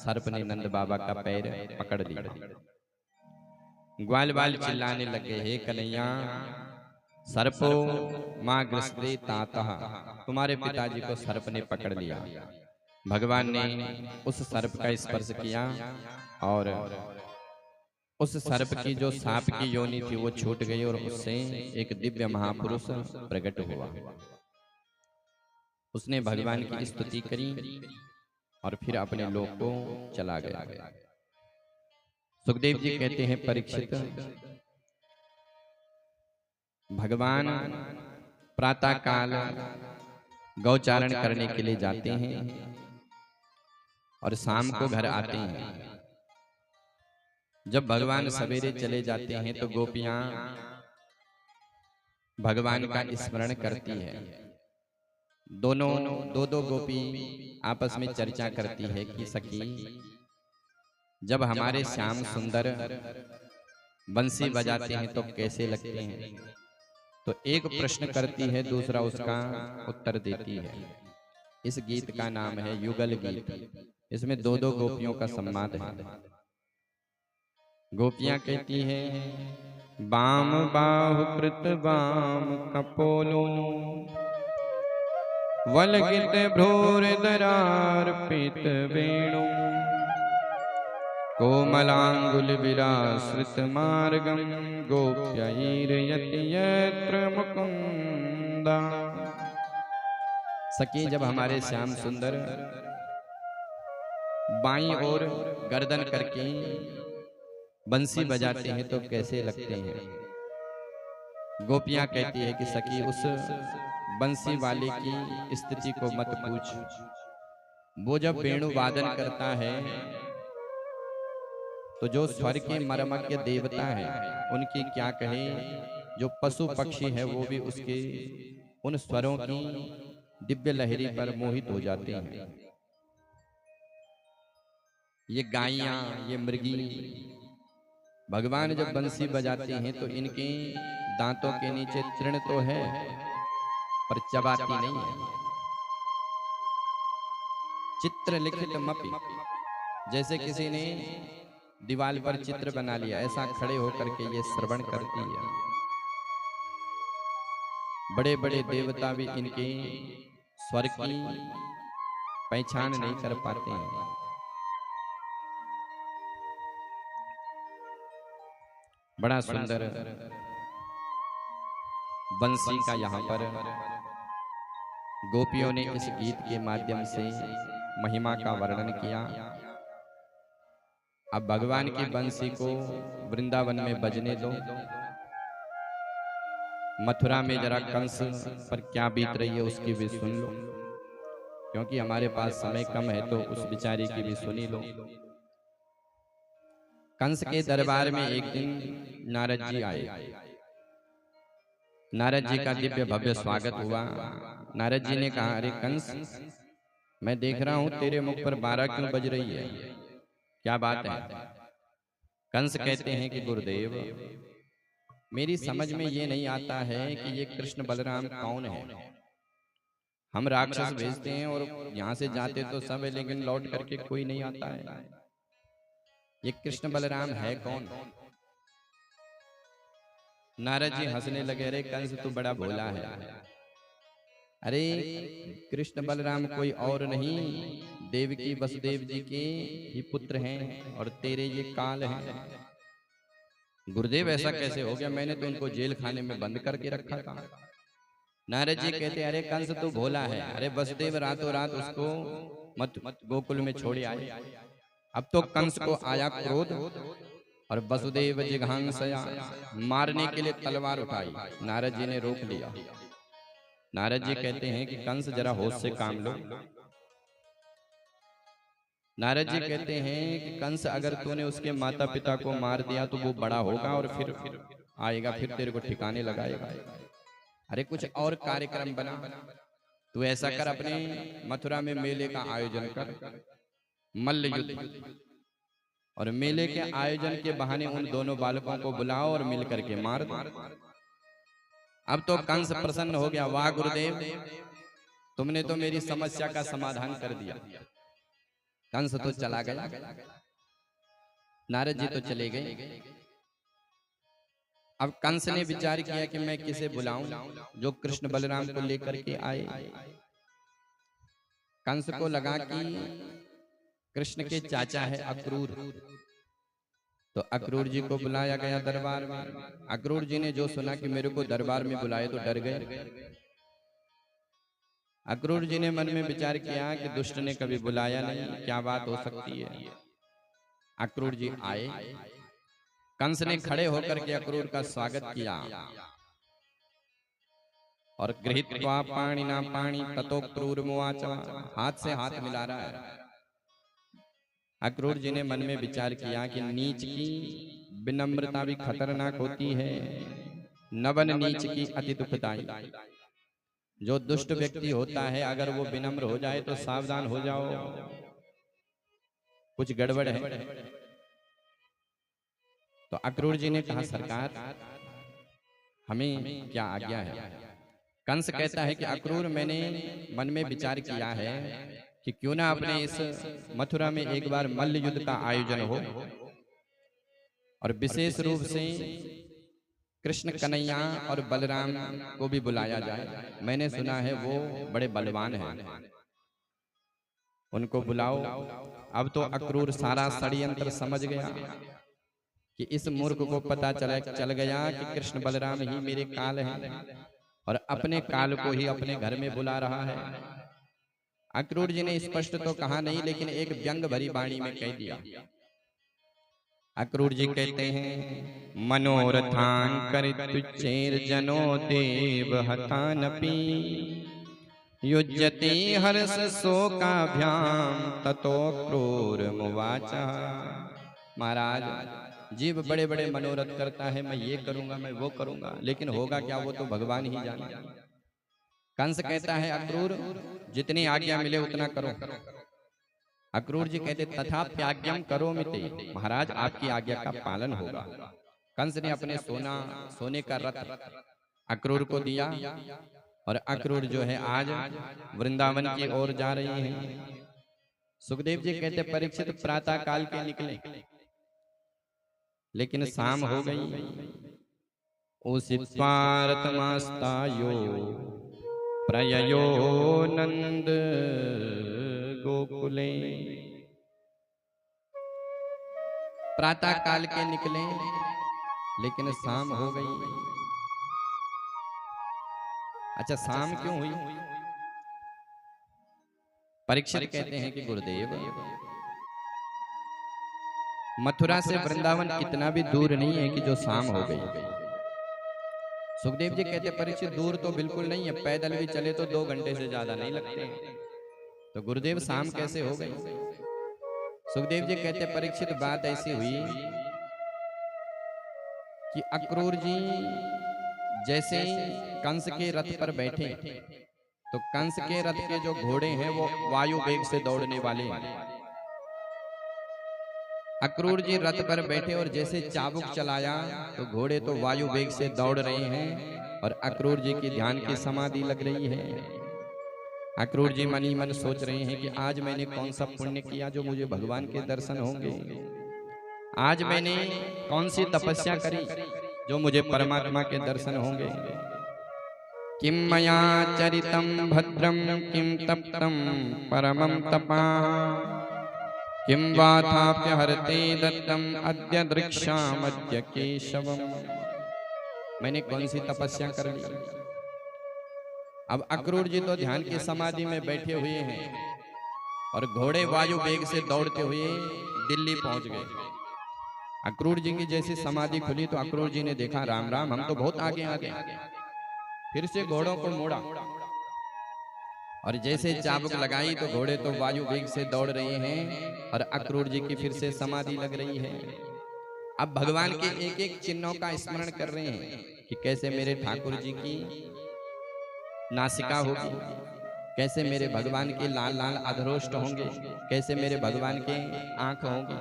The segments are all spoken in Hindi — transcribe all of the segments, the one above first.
सर्प ने नंद बाबा का पैर पकड़ लिया। ग्वाल बाल चिल्लाने लगे, हे कन्हैया, सर्पो माँ ग्रस्ते तातः, तुम्हारे पिताजी को सर्प ने पकड़ लिया। भगवान ने उस सर्प का स्पर्श किया और उस सर्प की जो सांप की योनि थी वो छूट गई और उससे एक दिव्य महापुरुष प्रकट हुआ। उसने भगवान की स्तुति करी और फिर अपने लोक को चला गया। सुखदेव जी कहते हैं, परीक्षित, भगवान प्रातः काल गौचारण करने के लिए जाते हैं और शाम को घर आते हैं। जब भगवान सवेरे चले जाते हैं तो गोपियां भगवान का स्मरण करती है। दोनों दो गोपी आपस में चर्चा करती है कि सखी, जब हमारे श्याम सुंदर बंसी बजाते हैं तो कैसे लगते हैं। तो एक प्रश्न करती है, दूसरा उसका उत्तर देती है। इस गीत का नाम है युगल गीत। इसमें दो दो गोपियों का संवाद है। गोपियां कहती हैं, बाम बाहु कृत बाम कपोलो, वलगित भ्रूर दरार पीत वेणु, कोमलांगुल विराश्रित मार्गम, गोप्यैर्यति यत्र मुकुंदा। सखी, जब हमारे श्याम सुंदर बाईं ओर गर्दन करके बंसी बजाते हैं तो कैसे लगते हैं। गोपियां कहती है कि सखी, उस बंसी वाले की स्थिति को मत पूछ। वो जब वेणु वादन करता है तो जो स्वर के मर्मज्ञ देवता है उनकी क्या कहे, जो पशु पक्षी है वो भी उसके उन स्वरों की दिव्य लहरी पर मोहित हो जाते हैं। ये गायियां, ये मृगी, भगवान जब बंसी बजाते हैं तो इनके दांतों के नीचे तृण तो है पर चबाती नहीं है। चित्र लिखित मपि, जैसे किसी ने दीवार पर चित्र बना लिया, ऐसा खड़े होकर के ये श्रवण करती है। बड़े बड़े देवता भी इनके स्वर की पहचान नहीं कर पाते हैं। बड़ा सुंदर बंसी का यहाँ पर गोपियों ने इस गीत के माध्यम से महिमा का वर्णन किया। अब भगवान की बंसी को वृंदावन में बजने दो। मथुरा में जरा कंस पर क्या बीत रही है उसकी भी सुन लो, क्योंकि हमारे पास समय कम है तो उस बिचारी की भी सुनी लो। कंस के दरबार में एक दिन नारद जी आए। नारद जी का दिव्य भव्य स्वागत हुआ। नारद जी ने कहा, अरे कंस, मैं देख रहा हूं तेरे मुख पर 12 क्यों बज रही है, क्या बात है। कंस कहते हैं कि गुरुदेव, मेरी समझ में ये नहीं आता है कि ये कृष्ण बलराम कौन है। हम राक्षस भेजते हैं और यहाँ से जाते तो सब है, लेकिन लौट करके कोई नहीं आता है। ये कृष्ण बलराम है कौन। नारद जी हंसने लगे, अरे कंस तू बड़ा भोला है। अरे कृष्ण बलराम कोई और नहीं, देवकी वसुदेव जी के ही पुत्र हैं और तेरे ये काल हैं। गुरुदेव ऐसा कैसे हो गया, मैंने तो उनको जेल खाने में बंद करके रखा था। नारद जी कहते, अरे कंस तू भोला है। अरे वसुदेव रातों रात उसको मत गोकुल में छोड़े आए। अब तो कंस को आया क्रोध और वसुदेव जिघांसया, मारने के लिए तलवार उठाई। नारद जी ने रोक लिया। नारद जी कहते हैं कि कंस जरा होश से काम लो। नारद जी कहते हैं कि कंस, अगर तूने उसके माता पिता को मार दिया तो वो बड़ा होगा और फिर आएगा, फिर तेरे को ठिकाने लगाएगा। अरे कुछ और कार्यक्रम बना, तू ऐसा कर, अपने मथुरा में मेले का आयोजन कर, मल्ल युद्ध, और मेले के आयोजन के बहाने उन दोनों बालकों को बुलाओ और मिल करके मार दो। अब तो कंस प्रसन्न हो गया, वाह गुरुदेव, तुमने तो मेरी समस्या का समाधान कर दिया। कंस तो चला गया, नारद जी तो चले गए। अब कंस ने विचार किया कि मैं किसे बुलाऊं जो कृष्ण बलराम को लेकर के आए। कंस को लगा कि कृष्ण के चाचा है अक्रूर, तो अक्रूर जी को बुलाया गया दरबार में। अक्रूर जी ने जो सुना कि मेरे को दरबार में बुलाए तो डर गए। अक्रूर जी ने मन में विचार किया कि दुष्ट ने कभी बुलाया नहीं, क्या बात हो सकती है। अक्रूर जी आए, कंस ने खड़े होकर के अक्रूर का स्वागत किया और गृहीत्वा पाणिना पाणि ततो क्रूरमुवाच, हाथ से हाथ मिला रहा है। अक्रूर जी ने मन में विचार किया कि नीच की विनम्रता भी खतरनाक होती है, नवन नीच की अति दुखदाई। जो दुष्ट व्यक्ति होता है अगर वो विनम्र हो जाए तो सावधान हो जाओ, कुछ गड़बड़ है। तो अक्रूर जी ने कहा सरकार हमें क्या आज्ञा है। कंस कहता है कि अक्रूर मैंने मन में विचार किया है कि क्यों ना अपने इस मथुरा में एक बार मल्ल युद्ध का आयोजन हो और विशेष रूप से कृष्ण कन्हैया और बलराम को भी बुलाया जाए। मैंने सुना है वो बड़े बलवान हैं, उनको बुलाओ। अब तो अक्रूर सारा षड्यंत्र समझ गया कि इस मूर्ख को पता चल गया कि कृष्ण बलराम ही मेरे काल हैं और अपने काल को ही अपने घर में बुला रहा है। अक्रूर जी ने स्पष्ट तो कहा नहीं, लेकिन एक व्यंग भरी वाणी में कह दिया। अक्रूर जी कहते हैं मनोरथान करितुच्चैर जनो देव हतानपि युज्यते हर्ष शोकाभ्याम ततो क्रूरमुवाच। महाराज जीव बड़े बड़े मनोरथ करता है, मैं ये करूंगा मैं वो करूंगा, लेकिन होगा क्या वो तो भगवान ही जाने। कंस कहता है अक्रूर जितनी आज्ञा मिले उतना करो। अक्रूर जी कहते तथाप्याज्ञं करोमि, महाराज आपकी आज्ञा का पालन होगा। कंस ने अपने सोने का रथ अक्रूर को दिया और अक्रूर जो है आज वृंदावन की ओर जा रही हैं। सुखदेव जी कहते परीक्षित प्रातः काल के निकले, लेकिन शाम हो गई। उसित्वारतमास्तायो प्रययो नंद गोकुले। प्रातः काल के निकले लेकिन शाम हो गई। अच्छा शाम क्यों हुई? परीक्षित कहते हैं कि गुरुदेव मथुरा से वृंदावन इतना भी दूर नहीं है कि जो शाम हो गई। सुखदेव जी कहते परीक्षित दूर तो बिल्कुल नहीं है, पैदल भी चले तो 2 घंटे से ज्यादा नहीं लगते। तो गुरुदेव शाम कैसे हो गई? सुखदेव जी कहते परीक्षित बात ऐसी हुई कि अक्रूर जी जैसे कंस के रथ पर बैठे तो कंस के रथ के जो घोड़े हैं वो वायु वेग से दौड़ने वाले हैं। अक्रूर जी रथ पर बैठे और जैसे चाबुक चलाया तो घोड़े तो वायु वेग से दौड़ रहे हैं और अक्रूर जी की ध्यान की समाधि लग रही है। अक्रूर जी मन ही मन सोच रहे हैं कि आज मैंने कौन सा पुण्य किया जो मुझे भगवान के दर्शन होंगे। आज मैंने कौन सी तपस्या करी जो मुझे परमात्मा के दर्शन होंगे। किम मया चरितम भद्रम किम तप्तम परमं तपा किम वाथाप्यहरते दत्तम अद्य दृक्षामद्य केशवम। मैंने कौन सी तपस्या कर ली। अब अक्रूर जी तो ध्यान की समाधि में बैठे हुए हैं और घोड़े वायु वेग से दौड़ते हुए दिल्ली पहुंच गए। अक्रूर जी की जैसी समाधि खुली तो अक्रूर जी ने देखा राम राम हम तो बहुत आगे आ गए। फिर से घोड़ों को मोड़ा और जैसे चाबुक लगाई तो घोड़े तो वायु वेग से दौड़ रहे हैं और अक्रूर जी की फिर से समाधि लग रही है। अब भगवान के एक एक चिन्हों का स्मरण कर रहे हैं कि कैसे मेरे ठाकुर जी की नासिका होगी, कैसे मेरे भगवान के लाल लाल अधरोष्ट होंगे, कैसे मेरे भगवान के आंख होंगे।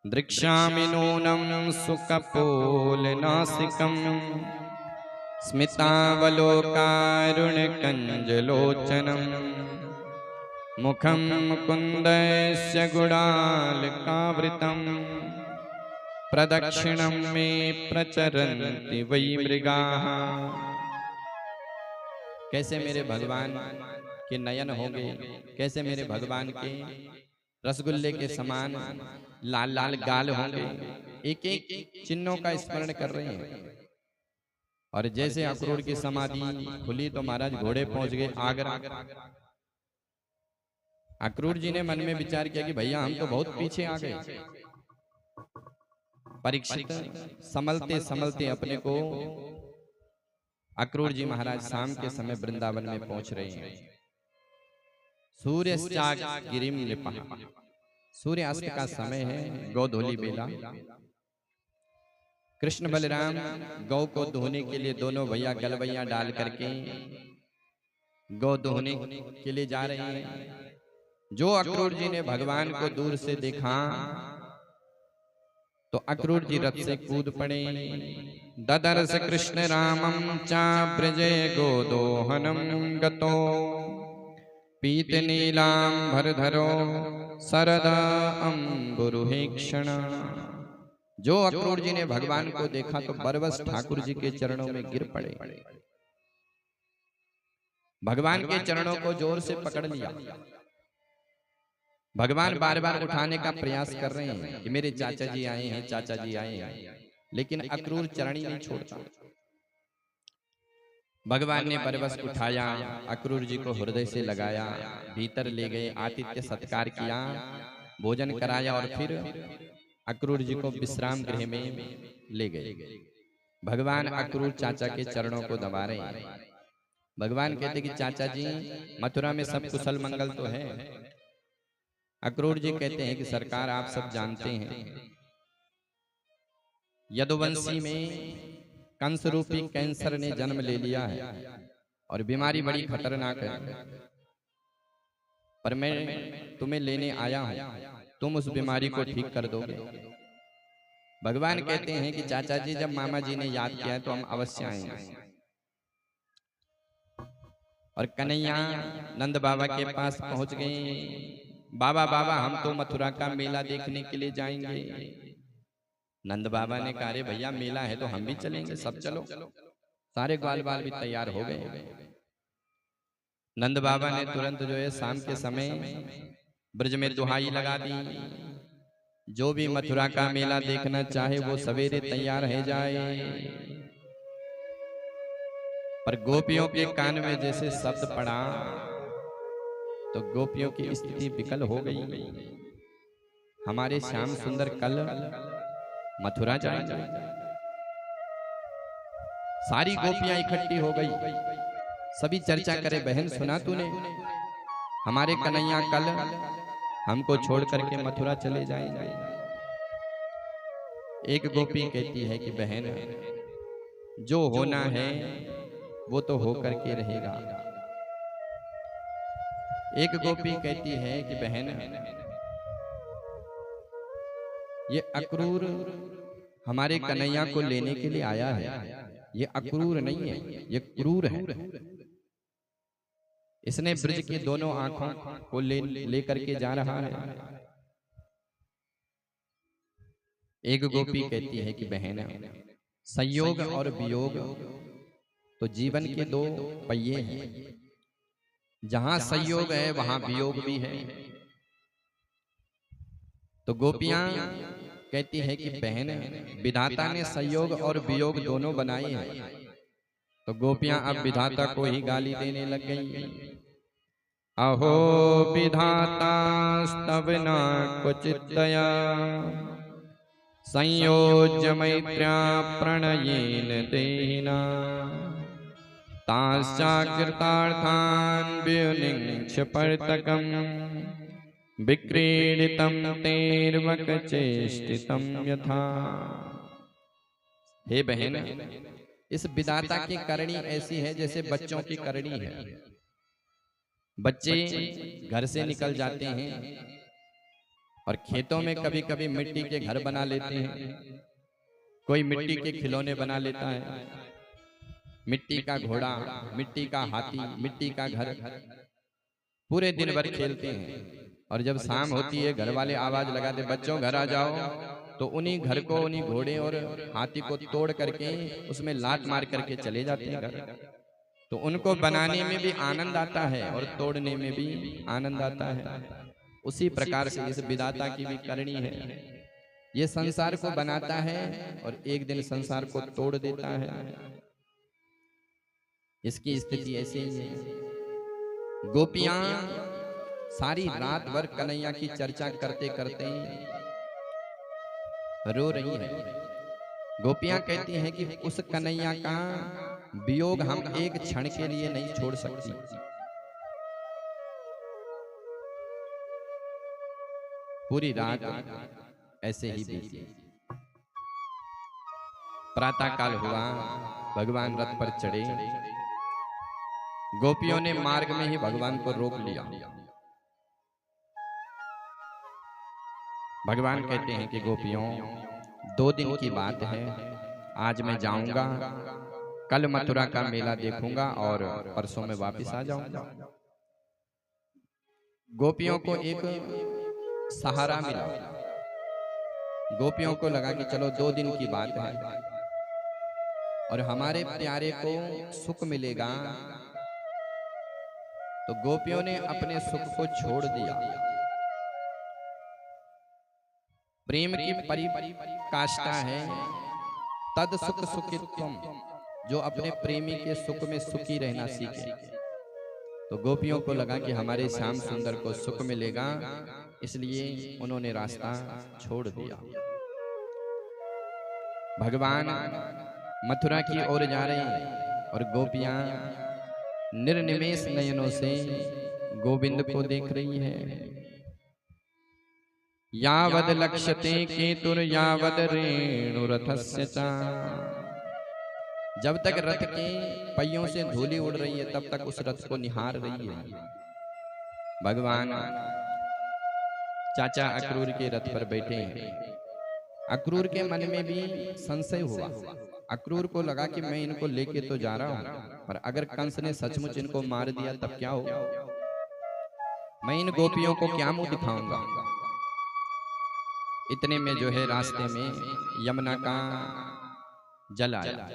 दृक्ष्यामि नूनं सुकपोलनासिकं स्मितावलोकारुणकंजलोचनम् मुखम मुकुंदस्य गुणालकावृतम् प्रदक्षिणं मे प्रचरन्ति वै मृगाः। कैसे मेरे भगवान के नयन होंगे, कैसे मेरे भगवान के रसगुल्ले के समान लाल लाल गाल होंगे। एक एक चिन्हों का स्मरण कर रहे हैं। और जैसे अक्रूर की समाधि खुली तो महाराज घोड़े पहुंच गए आगरा। अक्रूर जी ने मन में विचार किया कि भैया हम तो बहुत पीछे आ गए। परीक्षित संभलते संभलते अपने को अक्रूर जी महाराज शाम के समय वृंदावन में पहुंच रहे हैं। सूर्यश्चाक गिरिम लिपः, सूर्यास्त का समय है, गोधूली बेला। कृष्ण बलराम गौ को दोहने के लिए दोनों भैया गलबैया डाल करके गौ दोहने के लिए जा रहे हैं। जो अक्रूर जी ने भगवान को दूर से देखा तो अक्रूर जी रथ से कूद पड़े। ददर्श कृष्ण रामं चा ब्रजे गोदोहनम गतो पीत नीलांबरधरो सरद अंबुरुहेक्षण। जो अक्रूर जी ने भगवान को देखा तो बरबस ठाकुर जी के चरणों में गिर पड़े। भगवान के चरणों को जोर से पकड़ लिया। भगवान बार बार उठाने का प्रयास कर रहे हैं कि मेरे चाचा जी आए हैं, चाचा जी आए हैं, लेकिन अक्रूर चरण ही नहीं छोड़ता। भगवान ने बरबस उठाया, अक्रूर जी को हृदय से लगाया, भीतर ले गए, आतिथ्य सत्कार किया, भोजन कराया और फिर अक्रूर जी को विश्राम गृह में ले गए। भगवान अक्रूर चाचा के चरणों को दबा रहे हैं। भगवान कहते कि चाचा जी मथुरा में सब कुशल मंगल तो है। अक्रूर जी कहते हैं कि सरकार आप सब जानते हैं यदुवंशी में कंस रूपी कैंसर ने जन्म ले लिया है और बीमारी बड़ी खतरनाक है, पर मैं तुम्हें लेने आया हूं, तुम उस बीमारी को ठीक कर दोगे। भगवान कहते हैं कि चाचा जी जब मामा जी ने याद किया है तो हम अवश्य आएंगे। और कन्हैया नंद बाबा के पास पहुंच गए। बाबा बाबा हम तो मथुरा का मेला देखने के लिए जाएंगे। नंद बाबा ने कहा अरे भैया मेला है तो हम भी चलेंगे, सब चलो। सारे ग्वाल बाल भी तैयार हो गए। नंद बाबा ने तुरंत जो है शाम के समय ब्रज में दुहाई लगा दी, जो भी मथुरा का मेला देखना चाहे वो सवेरे तैयार है जाए। पर गोपियों के कान में जैसे शब्द पड़ा तो गोपियों की स्थिति विकल हो गई। हमारे श्याम सुंदर कल मथुरा जाएंगे। सारी गोपियां इकट्ठी हो गई, सभी चर्चा करे, बहन सुना तूने, हमारे कन्हैया कल हमको छोड़ करके मथुरा चले जाएंगे। एक गोपी कहती है कि बहन जो होना है वो तो होकर के रहेगा। एक गोपी कहती है कि बहन ये अक्रूर हमारे कन्हैया को लेने के लिए आया है, ये अक्रूर नहीं है, ये क्रूर है। इसने ब्रज की दोनों आंखों को ले करके जा रहा है। एक गोपी कहती है कि बहन संयोग और वियोग तो जीवन के दो पहिए हैं, जहां संयोग है वहां वियोग भी है। तो गोपियां कहती है कि बहन विधाता ने संयोग और वियोग दोनों बनाए हैं। तो गोपियां अब विधाता को ही गाली देने लग गई। अहो विधाता स्तव न क्वचित्तया संयोज्य मैत्र्या प्रणयेन तेना ताश्चाकृतार्थान् व्युनिङ्क्ष पर्तकम् विक्रीडितं तेर्वकचेष्टितं यथा। हे बहन इस विधाता की करनी ऐसी है जैसे बच्चों की करनी है। बच्चे घर से निकल जाते हैं और खेतों में कभी कभी मिट्टी के घर बना लेते हैं, कोई मिट्टी के खिलौने बना लेता है, मिट्टी का घोड़ा, मिट्टी का हाथी, मिट्टी का घर। पूरे दिन भर खेलते हैं, और जब शाम होती है घर वाले आवाज लगाते, बच्चों घर आ जाओ, तो उन्हीं घर को, उन्हीं घोड़े और हाथी को तोड़ करके उसमें लात मार करके चले जाते हैं घर। तो उनको बनाने में भी आनंद आता है और तोड़ने में भी आनंद आता है। उसी प्रकार से इस विधाता की भी करनी है। ये संसार को बनाता है और एक दिन संसार को तोड़ देता है। इसकी स्थिति ऐसी ही है। गोपियां सारी रात भर कन्हैया की चर्चा करते करते रो रही है। गोपियां कहती हैं कि उस कन्हैया का वियोग हम एक क्षण के लिए नहीं छोड़ सकती। पूरी रात ऐसे ही बीती। प्रातः काल हुआ, भगवान रथ पर चढ़े। गोपियों ने मार्ग में ही भगवान को रोक लिया। भगवान कहते हैं कि गोपियों, 2 दिन की बात है, आज मैं जाऊंगा, कल मथुरा का मेला देखूंगा और परसों में वापस आ जाऊंगा। गोपियों को एक सहारा मिला। गोपियों को लगा कि चलो 2 दिन की बात है और हमारे प्यारे को सुख मिलेगा। तो गोपियों ने अपने सुख को छोड़ दिया। प्रेम की परिकाष्ठा है तद सुख सुखित्वम, जो अपने प्रेमी के सुख में सुखी रहना सीखे। तो गोपियों को लगा कि हमारे श्याम सुंदर को सुख मिलेगा, इसलिए उन्होंने रास्ता छोड़ दिया। भगवान मथुरा की ओर जा रहे हैं और गोपियां निर्निमेष नयनों से गोविंद को देख रही है। यावद लक्ष्यते केतुर यावद रेणुरथस्य चा, जब तक रथ के पहियों से धूली उड़ रही है तब तक उस रथ को निहार रही है। भगवान चाचा अक्रूर के रथ पर बैठे हैं। अक्रूर के मन में भी संशय हुआ। अक्रूर को लगा कि मैं इनको लेके तो जा रहा हूं, पर अगर कंस ने सचमुच इनको मार दिया तब क्या होगा? मैं इन गोपियों को क्या मुंह दिखाऊंगा? इतने में जो है रास्ते में यमुना का जल आया।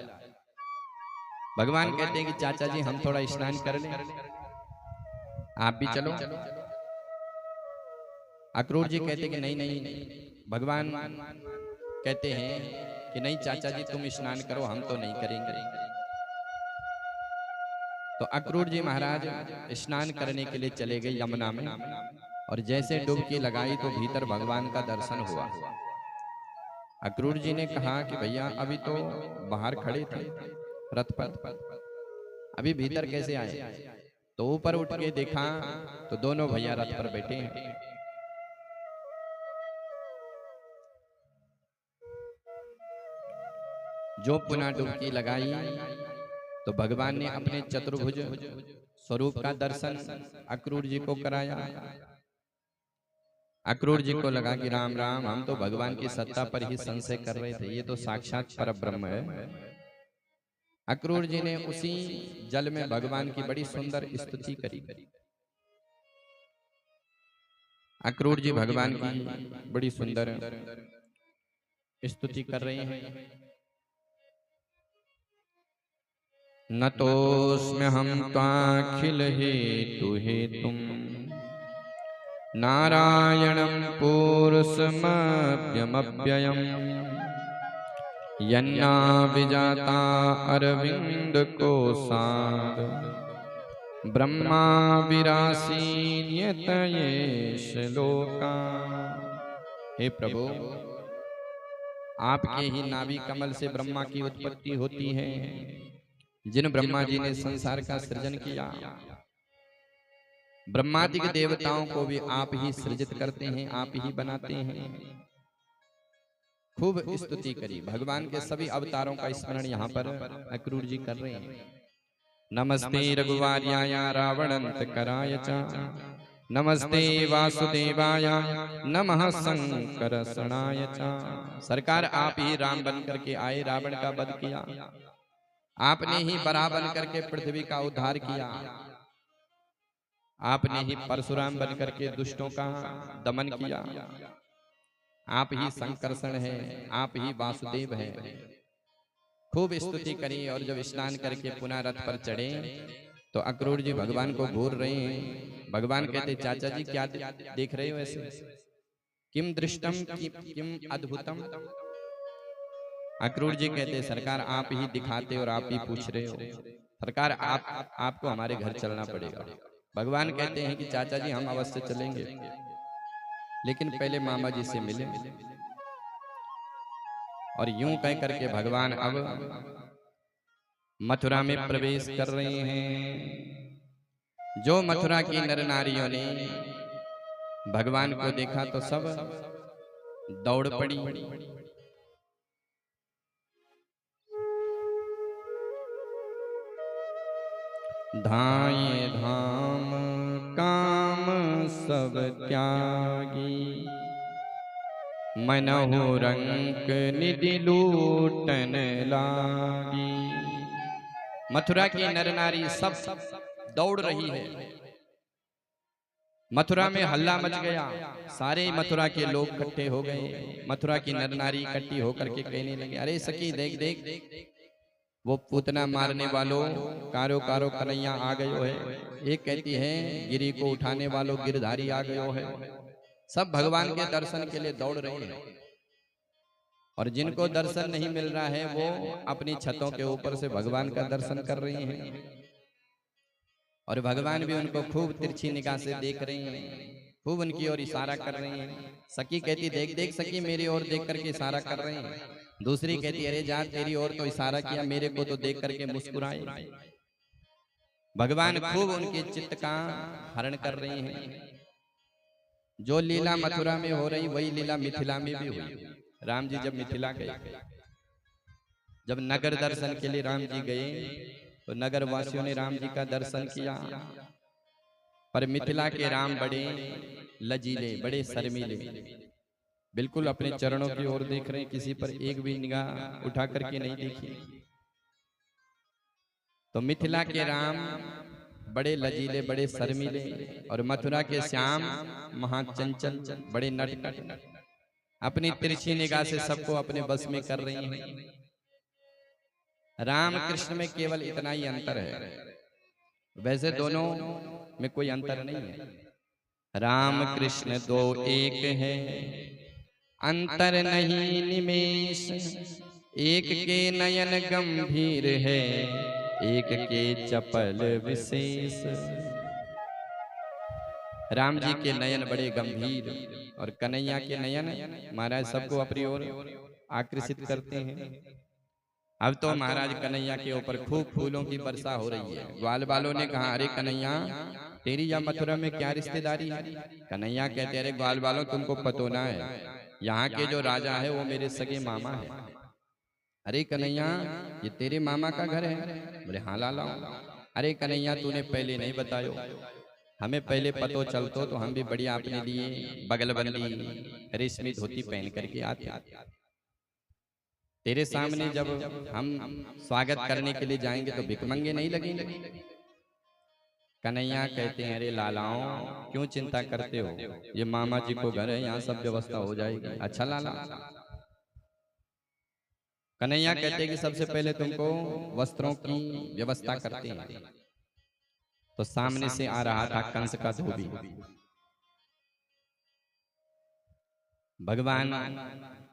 भगवान कहते हैं कि चाचा जी हम थोड़ा स्नान कर लें, आप भी चलो। अक्रूर जी कहते कि नहीं नहीं। भगवान कहते हैं कि नहीं चाचा जी तुम स्नान करो, हम तो नहीं करेंगे। तो अक्रूर जी महाराज स्नान करने के लिए चले गए यमुना में, और जैसे डुबकी लगाई तो भीतर भगवान का दर्शन हुआ। अक्रूर जी ने कहा कि भैया अभी तो बाहर खड़े थे रथ पर, अभी भीतर कैसे आए? तो ऊपर उठ के देखा तो दोनों भैया रथ पर बैठे हैं। जो पुनः डुबकी लगाई तो भगवान ने अपने चतुर्भुज स्वरूप का दर्शन अक्रूर जी को कराया। अक्रूर जी को लगा कि राम राम, हम तो भगवान की सत्ता पर ही संशय कर रहे थे, ये तो साक्षात परब्रह्म है। अक्रूर जी ने उसी जल में भगवान की बड़ी सुंदर स्तुति करी। अक्रूर जी भगवान की बड़ी सुंदर स्तुति कर रहे हैं। नतोऽस्म्यहं त्वाखिल हेतु हेतुं नारायणं पुरुषमव्यमव्ययम् यन्नाभिजाता अरविंद कोशाद ब्रह्मा विरासीन्यतये श्लोका। हे प्रभु, आपके ही नाभि कमल से ब्रह्मा की उत्पत्ति होती है। जिन ब्रह्मा जी ने संसार का सृजन किया, ब्रह्मादि के देवताओं को भी आप ही सृजित करते हैं, आप ही बनाते हैं। खूब स्तुति करी। भगवान के सभी अवतारों का स्मरण यहाँ पर अक्रूर जी कर रहे हैं। नमस्ते रघुवार्याय रावणंतकराय च, नमस्ते वासुदेवाय नमः संकर्षणाय च। सरकार आप ही राम बन करके आए, रावण का वध किया। आपने ही बराबर करके पृथ्वी का उद्धार किया। आपने ही परशुराम बन करके दुष्टों का दमन किया। आप ही संकर्षण है, आप ही वासुदेव है। खूब स्तुति करी और जब स्नान करके पुनः रथ पर चढ़े तो अक्रूर जी भगवान को घूर रहे हैं। भगवान कहते चाचा जी क्या देख रहे हो ऐसे? किम दृष्टम किम अद्भुतम। अक्रूर जी कहते सरकार आप ही दिखाते और आप ही पूछ रहे हो। सरकार आपको हमारे घर चलना पड़ेगा। भगवान कहते हैं कि चाचा जी हम अवश्य चलेंगे, लेकिन पहले मामा जी से मिले। और यूं कह करके भगवान अब मथुरा में प्रवेश कर रहे हैं। जो मथुरा की नर नारियों ने भगवान को देखा तो सब दौड़ पड़ी। धाये धाम काम सब त्यागी, मनहु रंक निधि लूटन लागी। मथुरा की नर नारी सब दौड़ रही है। मथुरा में हल्ला मच गया, सारे मथुरा के लोग इकट्ठे हो गए। मथुरा की नर नारी इकट्ठी होकर के कहने लगे अरे सखी देख देख वो पूतना मारने वालों कारो कारो कन्हैया आ गयो है। एक कहती है गिरी को उठाने वालों गिरधारी आ गयो है। सब भगवान के दर्शन के लिए दौड़ रहे हैं और जिनको दर्शन नहीं मिल रहा है वो अपनी छतों के ऊपर से भगवान का दर्शन कर रहे हैं और भगवान भी उनको खूब तिरछी निगाह से देख रहे हैं, खूब उनकी ओर इशारा कर रहे हैं। सखी कहती देख देख सखी मेरी ओर देख करके इशारा कर रहे हैं। दूसरी कहती अरे जा तेरी ओर तो इशारा किया, मेरे को तो देख करके मुस्कुराए। भगवान खूब उनके चित्त का हरण कर रहे हैं। जो लीला मथुरा में हो रही वही लीला मिथिला में भी हुई। राम जी जब मिथिला गए, जब नगर दर्शन के लिए राम जी गए तो नगर वासियों ने राम जी का दर्शन किया, पर मिथिला के राम बड़े लजीले, बड़े शर्मीले, बिल्कुल अपने चरणों की ओर देख रहे हैं, किसी पर एक भी निगाह उठा करके नहीं देखी। तो मिथिला के राम बड़े लजीले, बड़े शर्मीले और मथुरा के श्याम महाचंचल, बड़े नटखट, अपनी तिरछी निगाह से सबको अपने बस में कर रही हैं। राम कृष्ण में केवल इतना ही अंतर है, वैसे दोनों में कोई अंतर नहीं है। राम कृष्ण दो एक है, अंतर नहीं निमेष। एक के नयन गंभीर है, एक के चपल विशेष। राम जी के नयन बड़े गंभीर और कन्हैया के नयन महाराज सबको अपनी ओर आकर्षित करते हैं। अब तो महाराज कन्हैया के ऊपर खूब फूलों की वर्षा हो रही है। ग्वाल वालों ने कहा अरे कन्हैया तेरी या मथुरा में क्या रिश्तेदारी है? कन्हैया कहते अरे ग्वाल वालों तुमको पतो ना है, यहाँ के जो राजा है वो मेरे सगे मामा है। अरे कन्हैया ये तेरे मामा का घर है? बोले हाँ लाला। अरे कन्हैया तूने पहले नहीं बतायो, हमें पहले पतो चलतो तो हम भी बढ़िया अपने लिए बगलबंदी रेशमी धोती पहन करके आते। तेरे सामने जब हम स्वागत करने के लिए जाएंगे तो भिखमंगे नहीं लगेंगे। कन्हैया कहते हैं अरे लालाओं क्यों चिंता करते हो, ये मामा जी को घर है, यहाँ सब व्यवस्था हो जाएगी। अच्छा लाला। कन्हैया कहते हैं कि सबसे पहले तुमको वस्त्रों की व्यवस्था करते हैं। तो सामने से आ रहा था कंस का धोबी। भगवान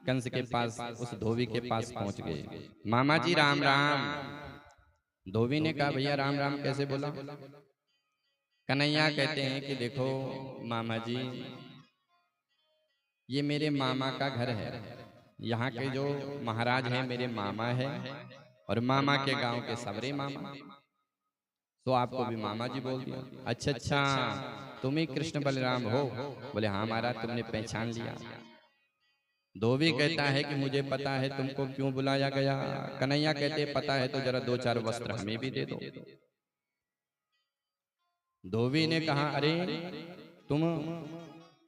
कंस के पास उस धोबी के पास पहुंच गए। मामा जी राम राम। धोबी ने कहा भैया राम राम कैसे बोला? कन्हैया कहते हैं कि देखो मामा जी ये मेरे मामा का घर है, यहाँ के जो महाराज हैं मेरे मामा है और मामा के गांव के सबरे मामा, तो आपको भी मामा जी बोल दिया। अच्छा अच्छा तुम ही कृष्ण बलराम हो? बोले हाँ महाराज तुमने पहचान लिया। धोबी कहता है कि मुझे पता है तुमको क्यों बुलाया गया। कन्हैया कहते पता है तो जरा दो चार वस्त्र हमें भी दे दो। धोबी ने कहा अरे तुम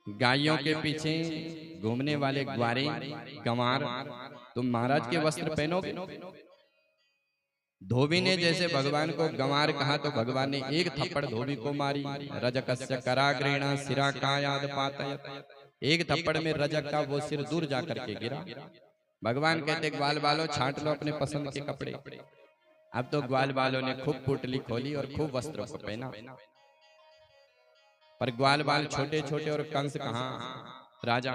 गायों के पीछे घूमने वाले ग्वारे गंवार, तुम महाराज के वस्त्र पहनोगे? धोबी ने जैसे भगवान को गंवार कहा तो भगवान ने एक थप्पड़ धोबी को मारी। रजकस्य कराग्रेणा सिरा कायाद पातयत, एक थप्पड़ में रजक का वो सिर दूर जा करके गिरा। भगवान कहते ग्वाल बालों छांट लो अपने पसंद के कपड़े। अब तो ग्वाल बालों ने खूब पुटली खोली और खूब वस्त्रों को पहना, पर ग्वाल बाल छोटे छोटे और कंस कहाँ राजा।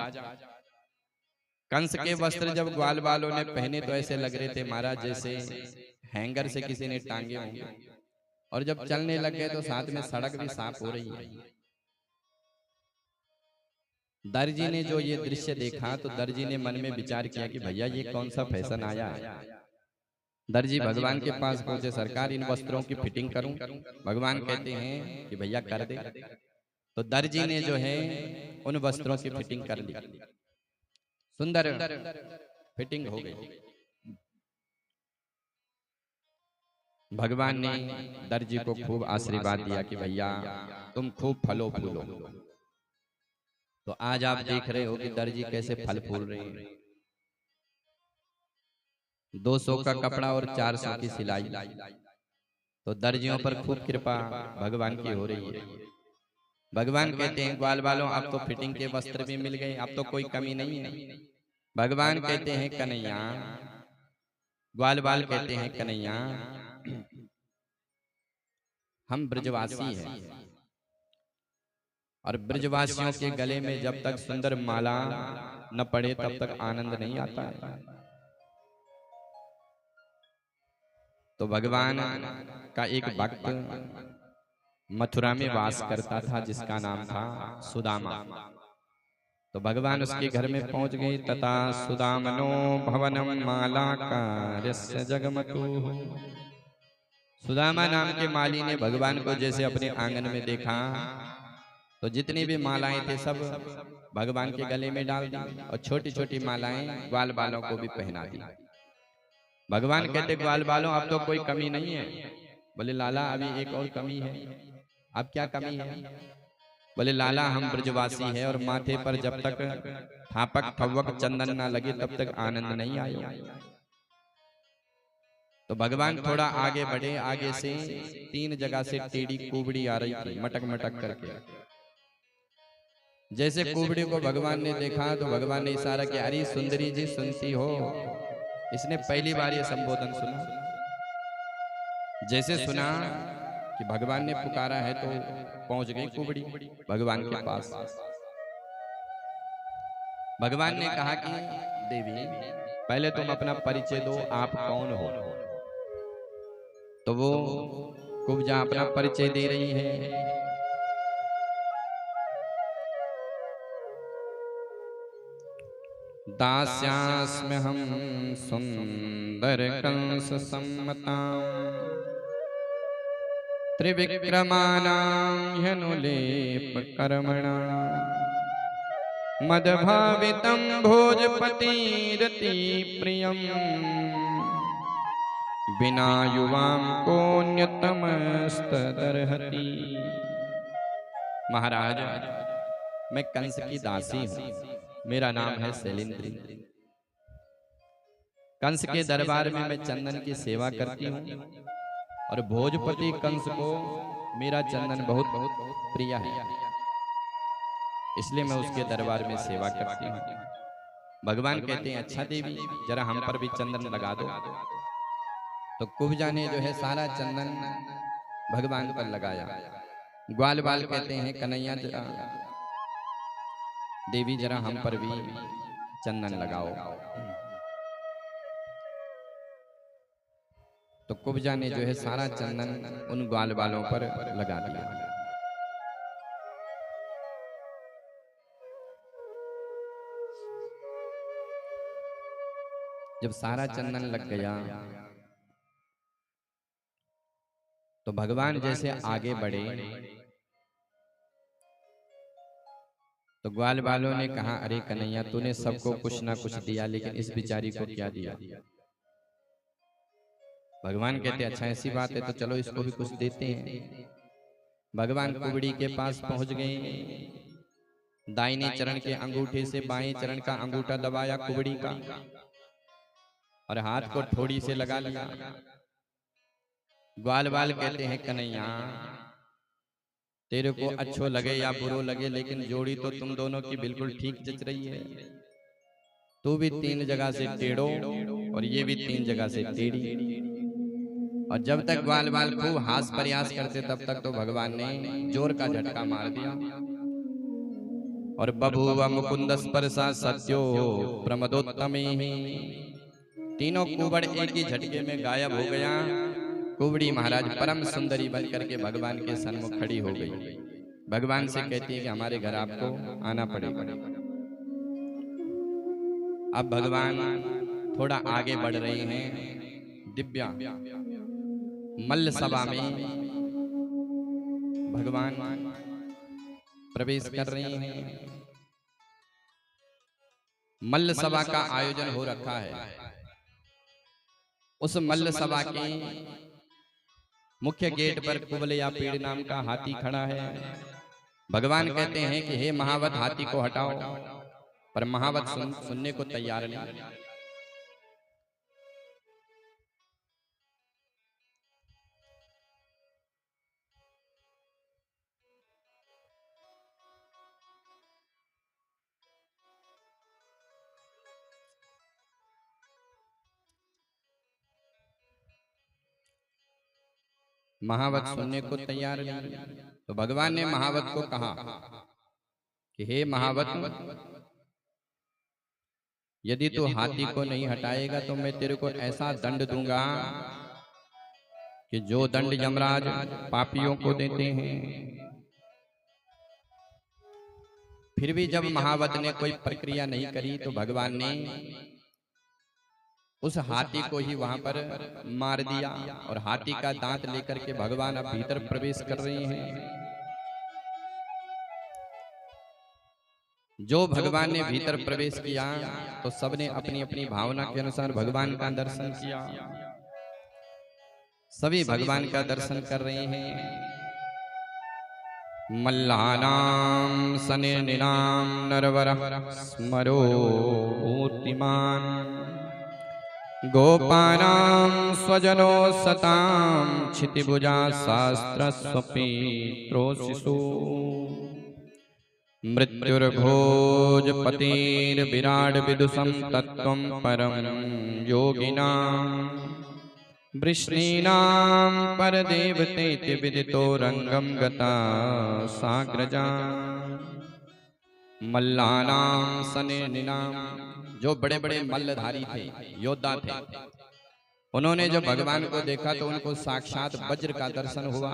कंस के वस्त्र जब ग्वाल बालों ने पहने तो ऐसे लग रहे थे महाराज जैसे हैंगर से किसी ने टांगे होंगे, और जब चलने लग गए तो साथ में सड़क भी साफ हो रही है। दर्जी ने जो ये दृश्य देखा तो दर्जी ने मन में विचार किया कि भैया ये कौन सा फैशन आया है। दर्जी भगवान के पास पहुंचे, सरकार इन वस्त्रों की फिटिंग करूं। भगवान कहते हैं कि भैया कर दे। तो दर्जी ने जो है उन वस्त्रों की फिटिंग कर ली, सुंदर फिटिंग हो गई। भगवान ने दर्जी को खूब आशीर्वाद दिया कि भैया तुम खूब फलो फूलो। तो आज आप देख रहे हो कि दर्जी कैसे फल फूल रहे हैं। 200 का कपड़ा और 400 की सिलाई, तो दर्जियों पर खूब कृपा भगवान की हो रही है। भगवान कहते हैं ग्वाल बालों अब तो फिटिंग के वस्त्र भी मिल गए, अब तो कोई कमी नहीं है। भगवान कहते हैं कन्हैया, ग्वाल बाल कहते हैं कन्हैया हम ब्रजवासी हैं, और ब्रजवासियों के गले में जब तक सुंदर माला न पड़े तब तक आनंद नहीं आता है। तो भगवान का एक भक्त मथुरा में वास करता था जिसका नाम था सुदामा। तो भगवान उसके घर में पहुंच गए। तथा सुदामनो भवनम माला कार्यस्य जगमतु। सुदामा नाम के माली ने भगवान को जैसे अपने आंगन में देखा तो जितनी भी मालाएं थे सब भगवान के गले में डाल दी, और छोटी छोटी मालाएं ग्वाल बालों को भी पहना दी। भगवान कहते ग्वाल बालों अब तो कोई कमी नहीं है। बोले लाला अभी एक और कमी है। अब क्या कमी है? बोले लाला हम ब्रजवासी है और माथे पर जब तक थापक थवक चंदन ना लगे तब तक आनंद नहीं आया। तो भगवान थोड़ा आगे बढ़े, आगे से 3 जगह से टेढ़ी कुबड़ी आ रही थी मटक मटक करके। जैसे कुबड़ी को भगवान ने देखा तो भगवान ने इशारा किया, अरे सुंदरी जी सुनती हो। इसने पहली बार ये संबोधन सुना। जैसे सुना कि भगवान ने पुकारा है तो पहुंच गई कुबड़ी भगवान के पास। भगवान ने कहा कि देवी पहले तुम अपना परिचय दो, आप कौन हो। तो वो कुब्जा अपना परिचय दे रही है। दास्यास्म्यहं सुंदर कंस सम्मताम् त्रिविक्रमाणां ह्यनुलेप कर्मणाम् मदभावितं भोजपतिरति प्रियं बिना युवां कोन्यतमस्तदर्हति। महाराज मैं कंस की दासी हूँ, मेरा नाम है शैलेंद्री। कंस के दरबार में मैं चंदन की सेवा करती हूँ, और भोजपति कंस को मेरा चंदन बहुत बहुत प्रिय है, इसलिए मैं उसके दरबार में सेवा करती हूँ। भगवान कहते हैं अच्छा देवी जरा हम पर भी चंदन लगा दो। तो कुब्जा ने जो है सारा चंदन भगवान पर लगाया। ग्वाल बाल कहते हैं कन्हैया देवी जरा हम पर भी चंदन लगाओ। तो कुब्जा ने जो है सारा चंदन उन ग्वाल बालों पर लगा दिया। जब सारा चंदन लग गया तो भगवान जैसे आगे बढ़े तो ग्वाल बालों ने कहा अरे कन्हैया तूने सबको कुछ ना कुछ दिया, लेकिन इस बिचारी को क्या दिया। भगवान कहते अच्छा ऐसी बात है तो चलो इसको भी कुछ देते हैं। भगवान कुबड़ी के पास पहुंच गए। दाहिने चरण के अंगूठे से बाएं चरण का अंगूठा दबाया कुबड़ी का, और हाथ को ठोड़ी से लगा लिया। ग्वाल बाल कहते हैं कन्हैया तेरे को अच्छो लगे या बुरो लगे, लेकिन जोड़ी तो तुम दोनों की बिल्कुल ठीक जच रही है। तू भी 3 जगह से टेढ़ो और ये भी 3 जगह से टेढ़ी। और जब तक ग्वाल बाल खूब हास प्रयास करते तब तक तो भगवान ने जोर का झटका मार दिया और बभूव मुकुंद स्पर्शा सत्यो प्रमदोत्तमे। तीनों कुबड़ एक ही झटके में गायब हो गया। कुबड़ी महाराज परम सुंदरी बनकर के भगवान के सन्मुख खड़ी हो गई। भगवान से कहती है कि हमारे घर आपको आना पड़ेगा। अब भगवान थोड़ा आगे बढ़ रहे हैं। दिव्या मल्ल सभा में भगवान प्रवेश कर रहे हैं। मल्ल सभा का आयोजन हो रखा है। उस मल्ल सभा के मुख्य गेट पर कुबलया पेड़ नाम का हाथी खड़ा है। भगवान कहते हैं कि हे महावत हाथी को हटाओ, पर महावत सुनने को तैयार नहीं। महावत सुनने को तैयार नहीं। तो भगवान ने महावत को कहा कि हे महावत, यदि तू हाथी को नहीं हटाएगा तो मैं तेरे को ऐसा दंड दूंगा कि जो दंड यमराज पापियों को देते हैं। फिर भी जब महावत ने कोई प्रक्रिया नहीं करी तो भगवान ने उस हाथी को ही वहां पर मार दिया और हाथी का दांत लेकर के भगवान अब भीतर प्रवेश कर रहे हैं। जो भगवान ने भीतर प्रवेश किया तो सबने अपनी अपनी भावना के अनुसार भगवान का दर्शन किया। सभी भगवान का दर्शन कर रहे हैं। मल्लानाम सनिर्निनाम नरवरः स्मरो मूर्तिमान गोपानां स्वजनो सतां क्षितिभुजा शास्त्रस्वपित्रोशिशु मृत्युर्भोजपतिर्विराड विदुषं तत्त्वं परं योगिनां वृष्णीनां परदेवतेति विदितो रंगं गता साग्रजा। मल्लानां सनिर्निनाम, जो बड़े बड़े मल्लधारी थे, योद्धा थे, उन्होंने जब भगवान को देखा तो उनको साक्षात वज्र का दर्शन हुआ।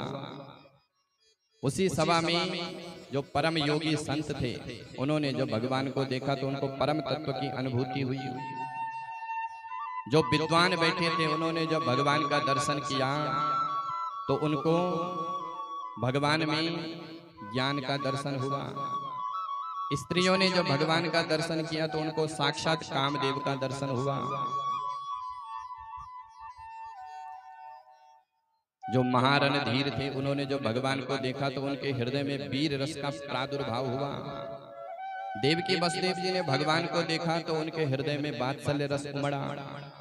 उसी सभा में जो परम योगी संत थे, उन्होंने जब भगवान को देखा तो उनको परम तत्व की अनुभूति हुई। जो विद्वान बैठे थे, उन्होंने जब भगवान का दर्शन किया तो उनको भगवान में ज्ञान का दर्शन हुआ। स्त्रियों ने जब भगवान का दर्शन किया तो उनको साक्षात कामदेव का दर्शन हुआ। जो महारणधीर थे, उन्होंने जो भगवान को देखा तो उनके हृदय में वीर रस का प्रादुर्भाव हुआ। देवकी वसुदेव जी ने भगवान को देखा तो उनके हृदय में वात्सल्य रस उमड़ा।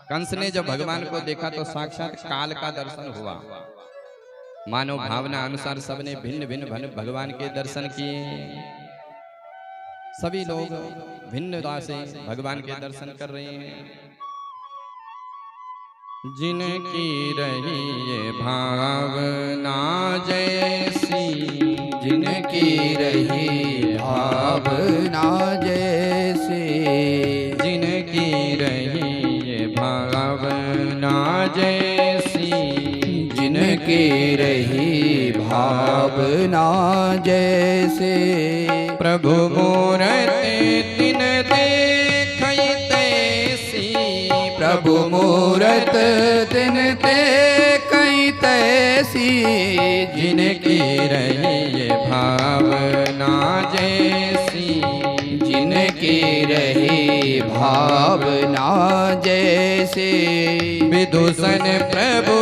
कंस ने जब भगवान को देखा तो साक्षात काल का दर्शन हुआ। मानव भावना अनुसार सबने भिन्न भिन्न भगवान के दर्शन किए। सभी लोग भिन्नता से भगवान के दर्शन कर रहे हैं। जिनकी रही ये भावना जैसी, जिनकी रही भावना जैसी, जिनकी रही ये भावना जैसी, जिनकी रही भावना जैसे, प्रभु मूरति तिन देखई तैसी, प्रभु मूरत तिन देखई तैसी, जिनकी रही ये भावना जैसी, जिनकी रही भावना जैसे, विदुषन प्रभु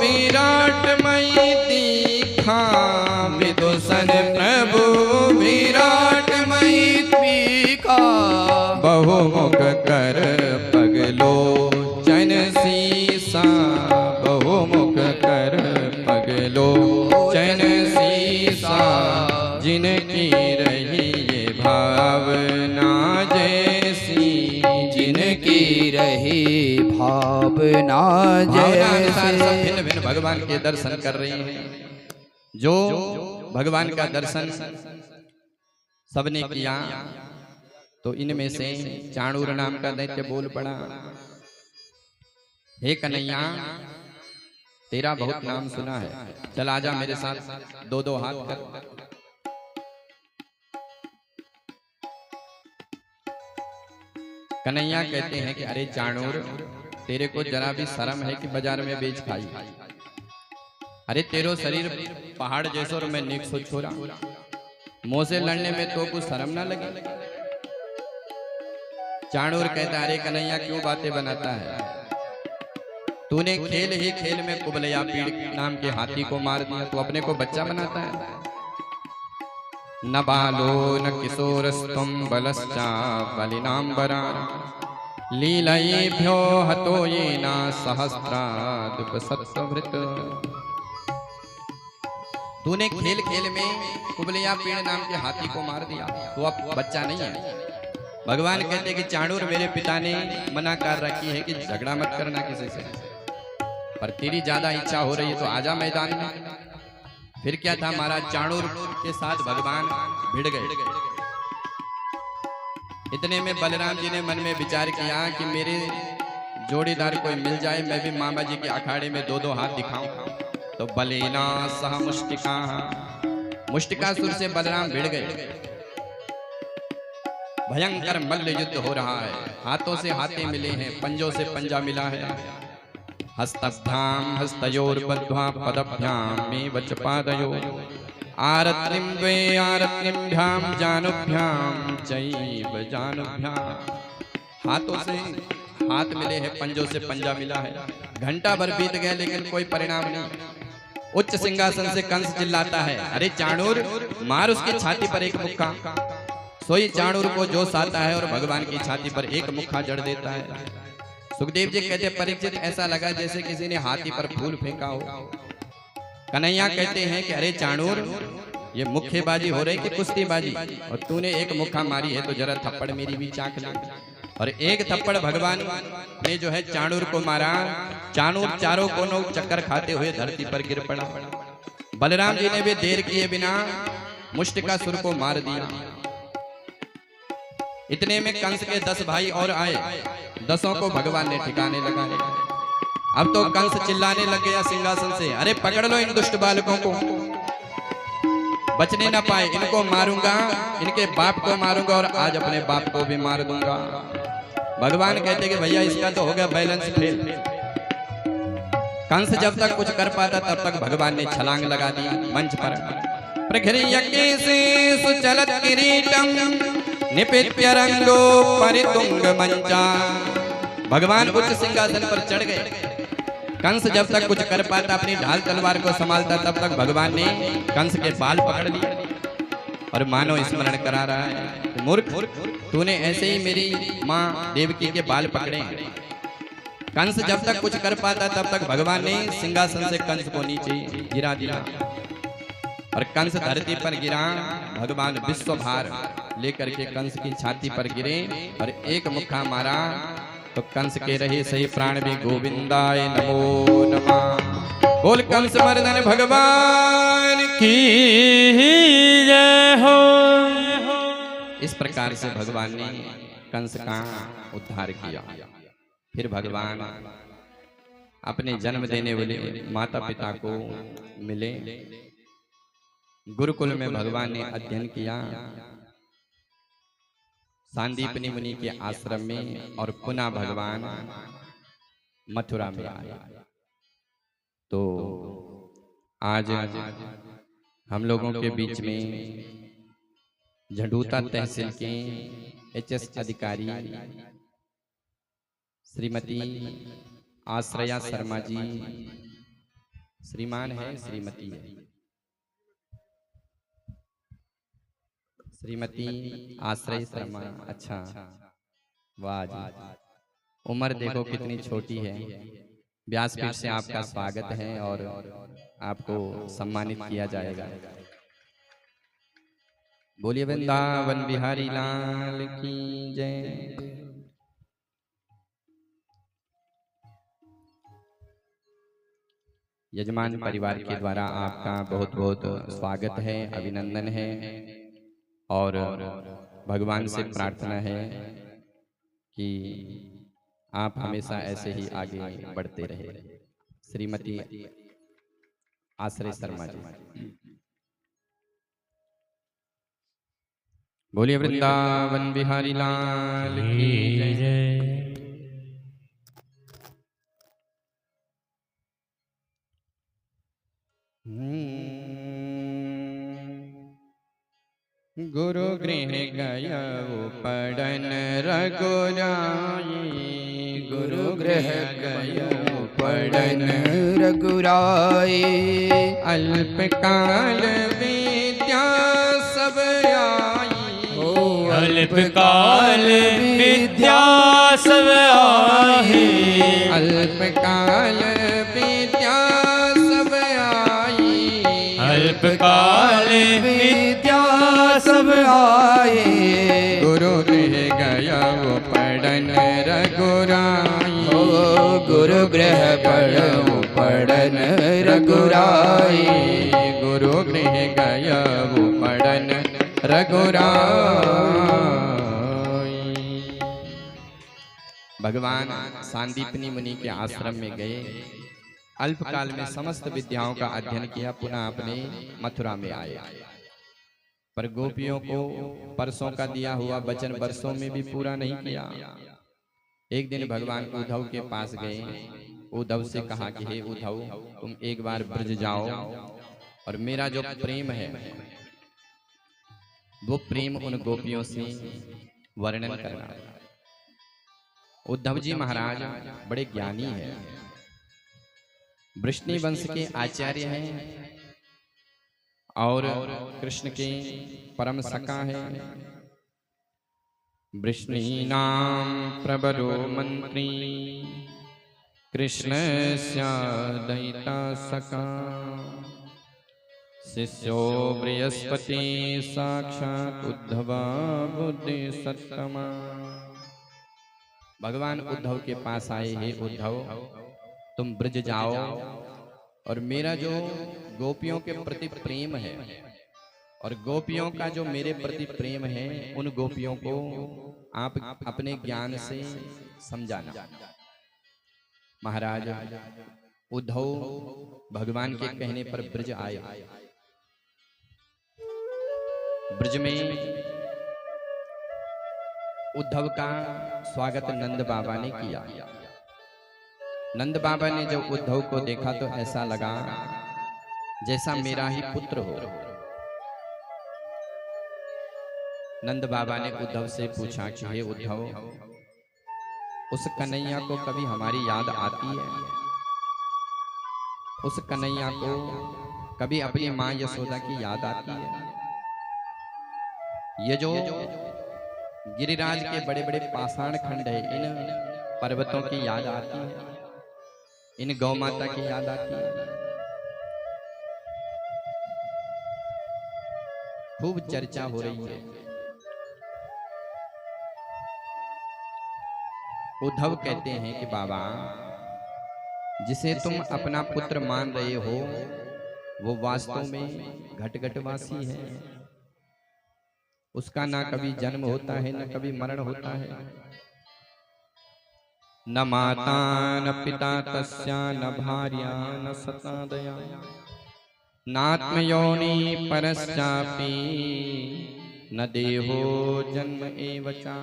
विराटमयी तीखा, विदुषन प्रभु विराटमयी तीखा, बहुमुख कर पगलोचन सीसा, बहुमुख कर जिनकी रही भावना भावनानुसार सब जैसे। भिन्न भिन्न भगवान के दर्शन कर रही हैं। जो भगवान का दर्शन सबने किया तो इनमें से चाणूर नाम का दैत्य बोल पड़ा, हे कन्हैया तेरा बहुत नाम सुना है, चल आजा मेरे साथ, दो दो हाथ कर। कन्हैया कहते हैं कि अरे चाणूर, तेरे को जरा भी शर्म है कि बाजार में बेच खाई? अरे तेरो शरीर पहाड़ जैसो और मैं नेक सो छोरा, मुंह से लड़ने में तो कुछ शर्म ना लगे? चाणूर कहता अरे कन्हैया क्यों बातें बनाता है? तूने खेल ही खेल में कुबलया पीड़ नाम के हाथी को मार दिया, तो अपने को बच्चा बनाता है? न बालो न किशोरस्तुम बलश्चा बलिनांबरा लीलयेभ्यो हतो येना सहस्रादुपसत्सवृत। तूने खेल खेल में कुबलया पेड़ नाम के हाथी को मार दिया, तो अब बच्चा नहीं है। भगवान कहते कि चाणूर, मेरे पिता ने मना कर रखी है कि झगड़ा मत करना किसी से, पर तेरी ज्यादा इच्छा हो रही है तो आजा मैदान में। फिर क्या था, महाराज चाणूर के साथ भगवान भिड़ गए। इतने में बलराम जी ने मन में विचार किया कि मेरे जोड़ीदार कोई मिल जाए, मैं भी मामा जी के अखाड़े में दो दो हाथ दिखाऊं। तो बलेना सह मुष्टिका, मुष्टिकासुर से बलराम भिड़ गए। भयंकर मल्ल युद्ध हो रहा है, हाथों से हाथे मिले हैं, पंजों से पंजा मिला है। हस्तभ्याम हस्तयोर्बद्ध्वा पदभ्याम में वच पादयोः आरत्निं द्वे आरत्निभ्याम जानुभ्याम चैव जानुभ्याम। हाथों से हाथ मिले हैं, पंजों से पंजा मिला है। घंटा भर बीत गया लेकिन कोई परिणाम नहीं। उच्च सिंहासन से कंस चिल्लाता है, अरे चाणूर, मार उसकी छाती पर एक मुक्का। सोई चाणूर को जोश आता है और भगवान की छाती पर एक मुक्का जड़ देता है। सुखदेव जी कहते परीक्षित, ऐसा लगा जैसे किसी ने हाथी पर फूल फेंका हो। कन्हैया कहते हैं कि अरे चाणूर, ये मुक्केबाजी हो रही कि कुश्तीबाजी? और तूने एक मुक्का मारी है तो जरा थप्पड़ मेरी भी चाख ले। और एक थप्पड़ भगवान ने जो है चाणूर को मारा। चाणूर चारों कोनों चक्कर खाते हुए धरती पर गिर पड़ा। बलराम जी ने भी देर किए बिना मुष्टिकासुर को मार दिया। इतने में कंस के 10 भाई और आए, 10 को भगवान ने ठिकाने लगाए। अब तो कंस चिल्लाने लग गया सिंहासन से, अरे पकड़ लो इन दुष्ट बालकों को, बचने ना पाए, इनको मारूंगा, इनके बाप को मारूंगा और आज अपने बाप को भी मार दूंगा। भगवान कहते कि भैया इसका तो हो गया बैलेंस फेल। कंस जब तक कुछ कर पाता तब तक भगवान ने छलांग लगा दी मंच पर। सुचलत किरीटम निपित्य रंगो परितुंग मंचा। भगवान उच्च सिंहासन पर चढ़ गए। कंस जब तक कुछ कर पाता, अपनी ढाल तलवार को संभालता, तब तक भगवान ने कंस के बाल पकड़ लिए और मानो स्मरण करा रहा है, मूर्ख, तूने ऐसे ही मेरी माँ देवकी के बाल पकड़े। कंस जब तक कुछ कर पाता तब तक भगवान ने सिंहासन से कंस को नीचे गिरा दिया और कंस धरती पर गिरा। भगवान विश्वभार लेकर के कंस की छाती पर गिरे और एक मुक्का मारा तो कंस के रहे सही प्राण भी गोविंदाय नमो नमः। बोल कंस मर्दन भगवान की जय हो। इस प्रकार से भगवान ने कंस का उद्धार किया। फिर भगवान अपने जन्म देने वाले माता पिता को मिले। गुरुकुल में भगवान ने अध्ययन किया, सांदीपनी मुनि के आश्रम में, और पुनः भगवान मथुरा में आए। तो आज हम लोगों के बीच में झंडूता तहसील के एचएस अधिकारी श्रीमती आश्रया शर्मा जी, श्रीमान है, श्रीमती है, श्रीमती आश्रय शर्मा। अच्छा, वाह जी, उम्र देखो कितनी छोटी है। व्यासपीठ से आपका स्वागत है और आपको सम्मानित किया जाएगा। बोलिए वृंदावन बिहारी लाल की जय। यजमान परिवार के द्वारा आपका बहुत बहुत स्वागत है, अभिनंदन है और भगवान से प्रार्थना है कि आप हमेशा ऐसे ही आगे बढ़ते रहे। श्रीमती आश्रय शर्मा जी। बोलिए वृंदावन बिहारी लाल की जय। गुरु गृह गया पढ़न रघुराई, गुरु गृह गयो पढ़न रघुराई। अल्पकाल विद्या सब आई, अल्पकाल विद्या सब आई। अल्पकाल विद्या सब आई, अल्पकाल विद्या सब आई। गुरु गृह गया वो पढ़न रघुराई, गुरु गृह पढ़ो पढ़न रघुराई। गुरु गृह गया वो पढ़न रघुराई। भगवान सांदीपनी मुनि के आश्रम में गए, अल्पकाल में समस्त विद्याओं का अध्ययन किया, पुनः अपने मथुरा में आए। पर गोपियों को परसों का दिया हुआ वचन वर्षों में भी पूरा नहीं किया। एक दिन भगवान उद्धव के पास गए, उद्धव से कहा कि हे उद्धव, तुम एक बार ब्रज जाओ और मेरा जो प्रेम है वो प्रेम उन गोपियों से वर्णन करना। उद्धव जी महाराज बड़े ज्ञानी हैं, वृष्णि वंश के आचार्य हैं और कृष्ण के परम सखा हैं। वृष्णि नाम प्रबलो मंत्री, कृष्ण दयिता सखा। शिष्यो बृहस्पति साक्षात उद्धवा बुद्धि सत्तमा। भगवान उद्धव के पास आए, हे उद्धव, तुम ब्रज जाओ और मेरा जो गोपियों के प्रति प्रेम है और गोपियों का जो मेरे प्रति प्रेम है, उन गोपियों को आप अपने ज्ञान से समझाना। महाराज उद्धव भगवान के कहने पर ब्रज आए। ब्रज में उद्धव का स्वागत नंद बाबा ने किया। नंद बाबा ने जब उद्धव को देखा तो ऐसा लगा जैसा मेरा ही पुत्र हो। नंद बाबा ने उद्धव से पूछा कि हे उद्धव, उस कन्हैया को कभी हमारी याद आती है? उस कन्हैया को कभी अपनी माँ यशोदा की याद आती है? ये जो गिरिराज के बड़े बड़े पाषाण खंड है, इन पर्वतों की याद आती है? इन गौ माता की याद आती है? खूब चर्चा हो रही है। उद्धव कहते हैं कि बाबा, जिसे तुम अपना पुत्र मान रहे हो वो वास्तव में घटघटवासी है। उसका ना कभी जन्म होता है न कभी मरण होता है। न माता न पिता तस्या न भार्या न सता दया, नात्मयोनि परस्यापि न देहो जन्म एवचा।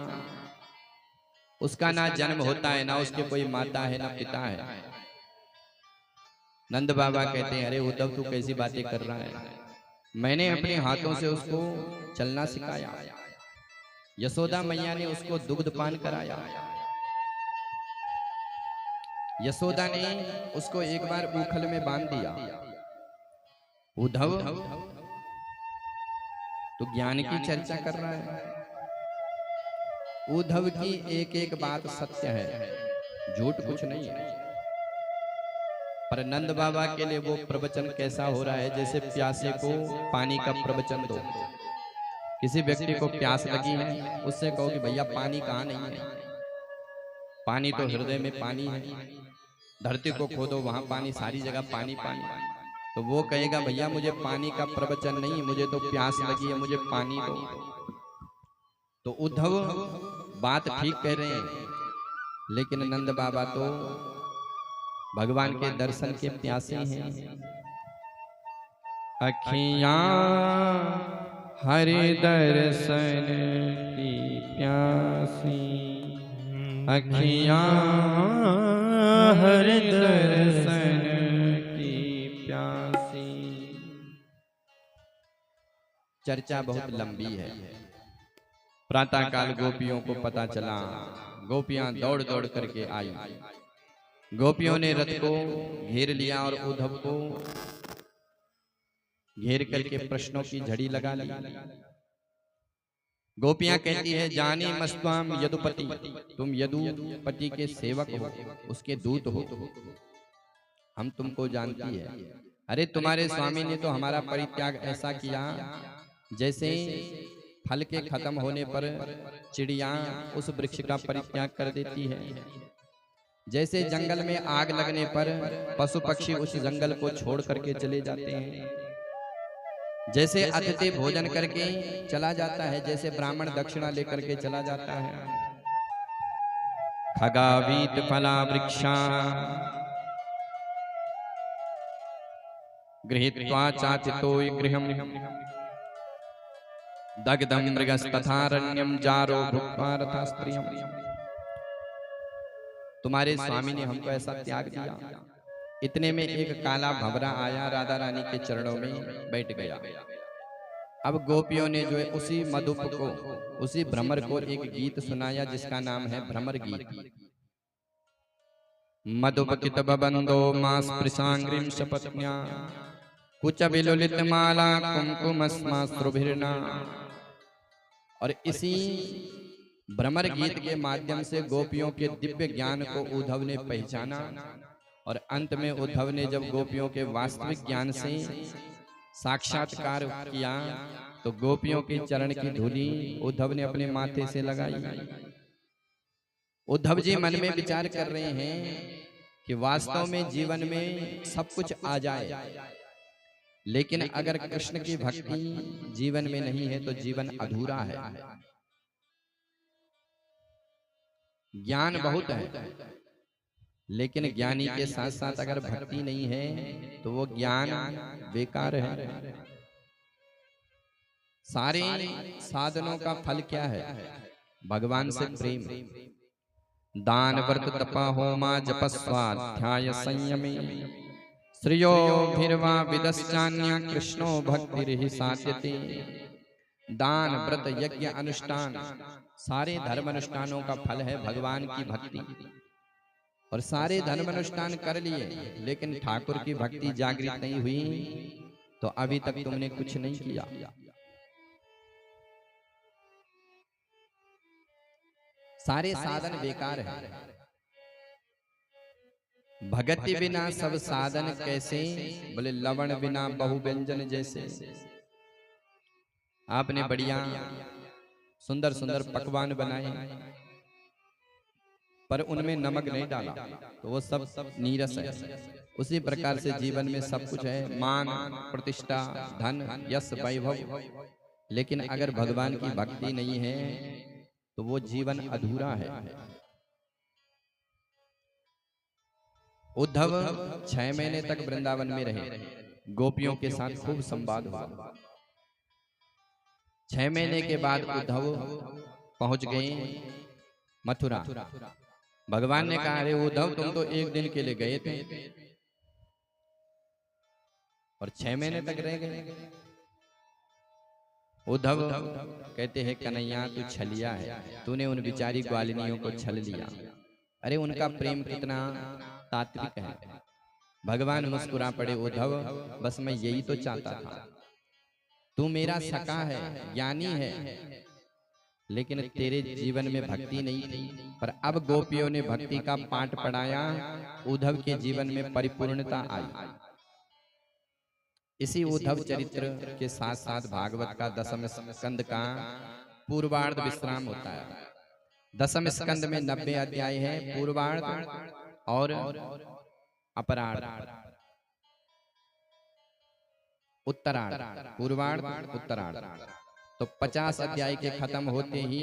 उसका ना जन्म होता है, ना उसके कोई माता है, ना पिता है। नंद बाबा कहते हैं, अरे उद्धव तू कैसी बातें कर रहा है? मैंने अपने हाथों से उसको चलना सिखाया, यशोदा मैया ने उसको दुग्ध पान कराया, यशोदा ने उसको एक बार ऊखल में बांध दिया। उद्धव तो ज्ञान की चर्चा कर रहा है। उद्धव की एक एक बात सत्य है, झूठ कुछ नहीं है। पर नंद बाबा के लिए वो प्रवचन कैसा हो रहा है, जैसे प्यासे को पानी का प्रवचन दो। किसी व्यक्ति को प्यास लगी है, उससे कहो कि भैया पानी कहाँ नहीं है, पानी तो हृदय में पानी है। धरती को खोदो वहां पानी, सारी जगह पानी पानी, तो वो कहेगा भैया मुझे पानी का प्रवचन नहीं, मुझे तो प्यास लगी है, मुझे पानी दो। तो उद्धव बात ठीक कह रहे हैं, लेकिन नंद बाबा तो भगवान के दर्शन के प्यासे हैं। अखियां हरि दर्शन की प्यासी, अखियां हरि दर्शन की प्यासी। चर्चा बहुत लंबी है। प्रातःकाल गोपियों को पता चला, गोपियां दौड़ दौड़ करके आई। गोपियों ने रथ को घेर लिया और उद्धव को घेर करके प्रश्नों की झड़ी लगा ली। गोपियां कहती है जानी मस्त्वाम यदुपति, तुम यदुपति के सेवक हो, उसके दूत हो, हम तुमको जानती है। अरे तुम्हारे स्वामी ने तो हमारा परित्याग ऐसा किया जैसे फल के खत्म होने पर चिड़िया उस वृक्ष का परित्याग कर देती है, जैसे जंगल में आग लगने पर पशु पक्षी उस जंगल को छोड़ करके चले जाते हैं, जैसे अतिथि भोजन करके चला जाता है, जैसे ब्राह्मण दक्षिणा लेकर के चला जाता है। खगावीत फला वृक्षा गृहीत्वा चाचितो गृहम् दग्धं मृगस्तथारण्यं जारो भुक्त्वा रथास्त्रियम्। तुम्हारे स्वामी ने हमको ऐसा त्याग दिया। इतने में एक काला भंवरा आया, राधा रानी के चरणों में बैठ गया। अब गोपियों ने जो है उसी मधुप को, उसी भ्रमर को एक गीत सुनाया जिसका नाम है भ्रमर गीत। मधुपकित बबंदो मास प्रसांग्रिम शपथन्या कुच विलुलित माला कुमकुमस्मा श्रुभिर्ना। और इसी भ्रमर गीत के माध्यम से गोपियों के दिव्य ज्ञान को उद्धव ने पहचाना, और अंत में उद्धव ने जब गोपियों के वास्तविक ज्ञान से साक्षात्कार किया तो गोपियों के चरण की धूली उद्धव ने अपने माथे से लगाई। उद्धव जी मन में विचार कर रहे हैं कि वास्तव में जीवन में सब कुछ आ जाए, लेकिन अगर कृष्ण की भक्ति जीवन में नहीं है तो जीवन अधूरा है। ज्ञान बहुत है, लेकिन ज्ञानी के साथ साथ अगर भक्ति नहीं है तो वो ज्ञान बेकार है। सारे साधनों का फल क्या है? भगवान से प्रेम। दान व्रत तपा होमा जपस्वाध्याय संयमे श्रियो भिर्वा विदश्चान्य कृष्णो भक्तिर्हि साध्यते। दान व्रत यज्ञ अनुष्ठान, सारे धर्म अनुष्ठानों का फल है भगवान की भक्ति। और सारे धर्म अनुष्ठान कर लिए लेकिन ठाकुर की भक्ति जागृत नहीं हुई तो अभी तक तुमने कुछ नहीं किया। सारे साधन बेकार है। भगति बिना सब साधन कैसे, बोले लवण बिना बहु व्यंजन जैसे। आपने बढ़िया सुंदर सुंदर पकवान बनाए पर उनमें नमक नहीं डाला तो वो सब नीरस है। उसी प्रकार से जीवन में सब कुछ है, मान प्रतिष्ठा धन यश वैभव, लेकिन अगर भगवान की भक्ति नहीं है तो वो जीवन अधूरा है। उद्धव 6 महीने तक वृंदावन में रहे, गोपियों के साथ खूब संवाद हुआ। 6 महीने के बाद उद्धव पहुंच गए मथुरा। भगवान ने कहा अरे उद्धव तुम तो 1 दिन के लिए गए थे और 6 महीने तक रह गए। उद्धव कहते हैं कन्हैया तू छलिया है, तूने उन बिचारी ग्वालिनियों को छल लिया। अरे उनका प्रेम कितना तात्विक है। भगवान मुस्कुरा पड़े, उद्धव बस मैं यही तो चाहता था, तू मेरा सखा है, ज्ञानी है, लेकिन तेरे जीवन में भक्ति नहीं थी। पर अब गोपियों ने भक्ति का पाठ पढ़ाया, उद्धव के जीवन में परिपूर्णता आई। इसी उद्धव चरित्र के साथ साथ भागवत का 10वें स्कंद का पूर्वार्ध विश्राम होता है। 10वें स्कंद में 90 अध्याय है पूर्वार्ध और अपरार्ध, उत्तरार्ध, पूर्वार्ध, उत्तरार्ध। तो 50 अध्याय के खत्म होते ही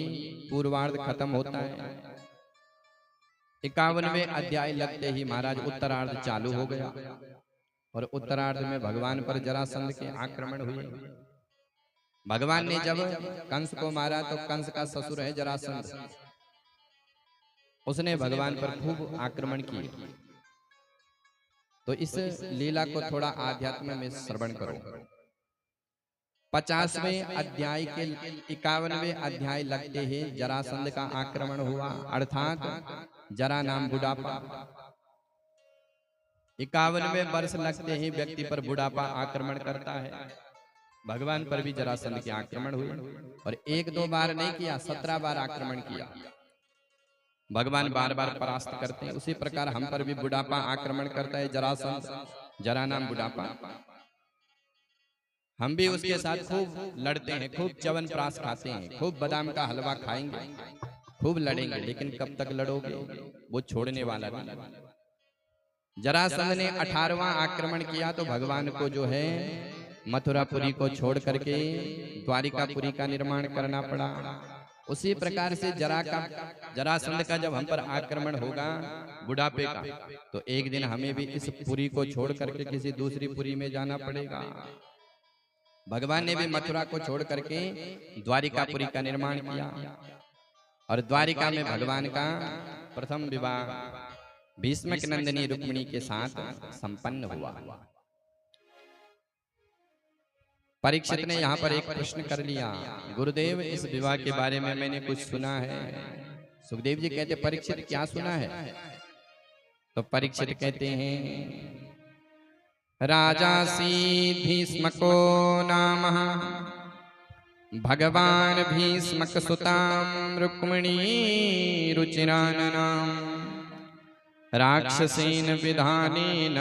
पूर्वार्ध खत्म होता है। 51वें अध्याय लगते ही महाराज उत्तरार्ध चालू हो गया और उत्तरार्ध में भगवान पर जरासंध के आक्रमण हुए। भगवान ने जब कंस को मारा तो कंस का ससुर है जरासंध, उसने भगवान पर खूब आक्रमण किए। तो इस लीला को थोड़ा आध्यात्म में श्रवण करो। 50वें अध्याय के 51वें अध्याय लगते ही जरासंध का आक्रमण हुआ, अर्थात जरा नाम बुढ़ापा। 51वें वर्ष लगते ही व्यक्ति पर बुढ़ापा आक्रमण करता है। भगवान पर भी जरासंध के आक्रमण हुए और 1-2 बार नहीं किया, 17 बार आक्रमण किया। भगवान बार बार परास्त करते हैं। उसी प्रकार हम पर भी बुढ़ापा आक्रमण करता है जरासंध, जरा नाम बुढ़ापा। हम भी उसके साथ खूब लड़ते हैं, खूब च्यवनप्राश खाते हैं, खूब बादाम का हलवा खाएंगे, खूब लड़ेंगे, लेकिन कब तक लड़ोगे? वो छोड़ने वाला नहीं। जरासंध ने 18वां आक्रमण किया तो भगवान को जो है मथुरापुरी को छोड़ करके द्वारिकापुरी का निर्माण करना पड़ा। उसी प्रकार से जरासंध का जब हम पर आक्रमण होगा बुढ़ापे का, तो एक दिन हमें भी इस पुरी को छोड़ करके किसी दूसरी पुरी में जाना पड़ेगा। भगवान ने भी मथुरा को छोड़ करके द्वारिकापुरी का निर्माण किया और द्वारिका में भगवान का प्रथम विवाह भीष्मक नंदिनी रुक्मिणी के साथ संपन्न हुआ। परीक्षित ने यहाँ पर एक प्रश्न कर लिया, गुरुदेव इस विवाह के बारे में मैंने कुछ सुना है। सुखदेव जी कहते परीक्षित क्या सुना है? तो परीक्षित कहते हैं राजासी भीष्मको नाम भगवान भीष्मक सुताम रुक्मिणी रुचिराननाम राक्षसेन विधानेन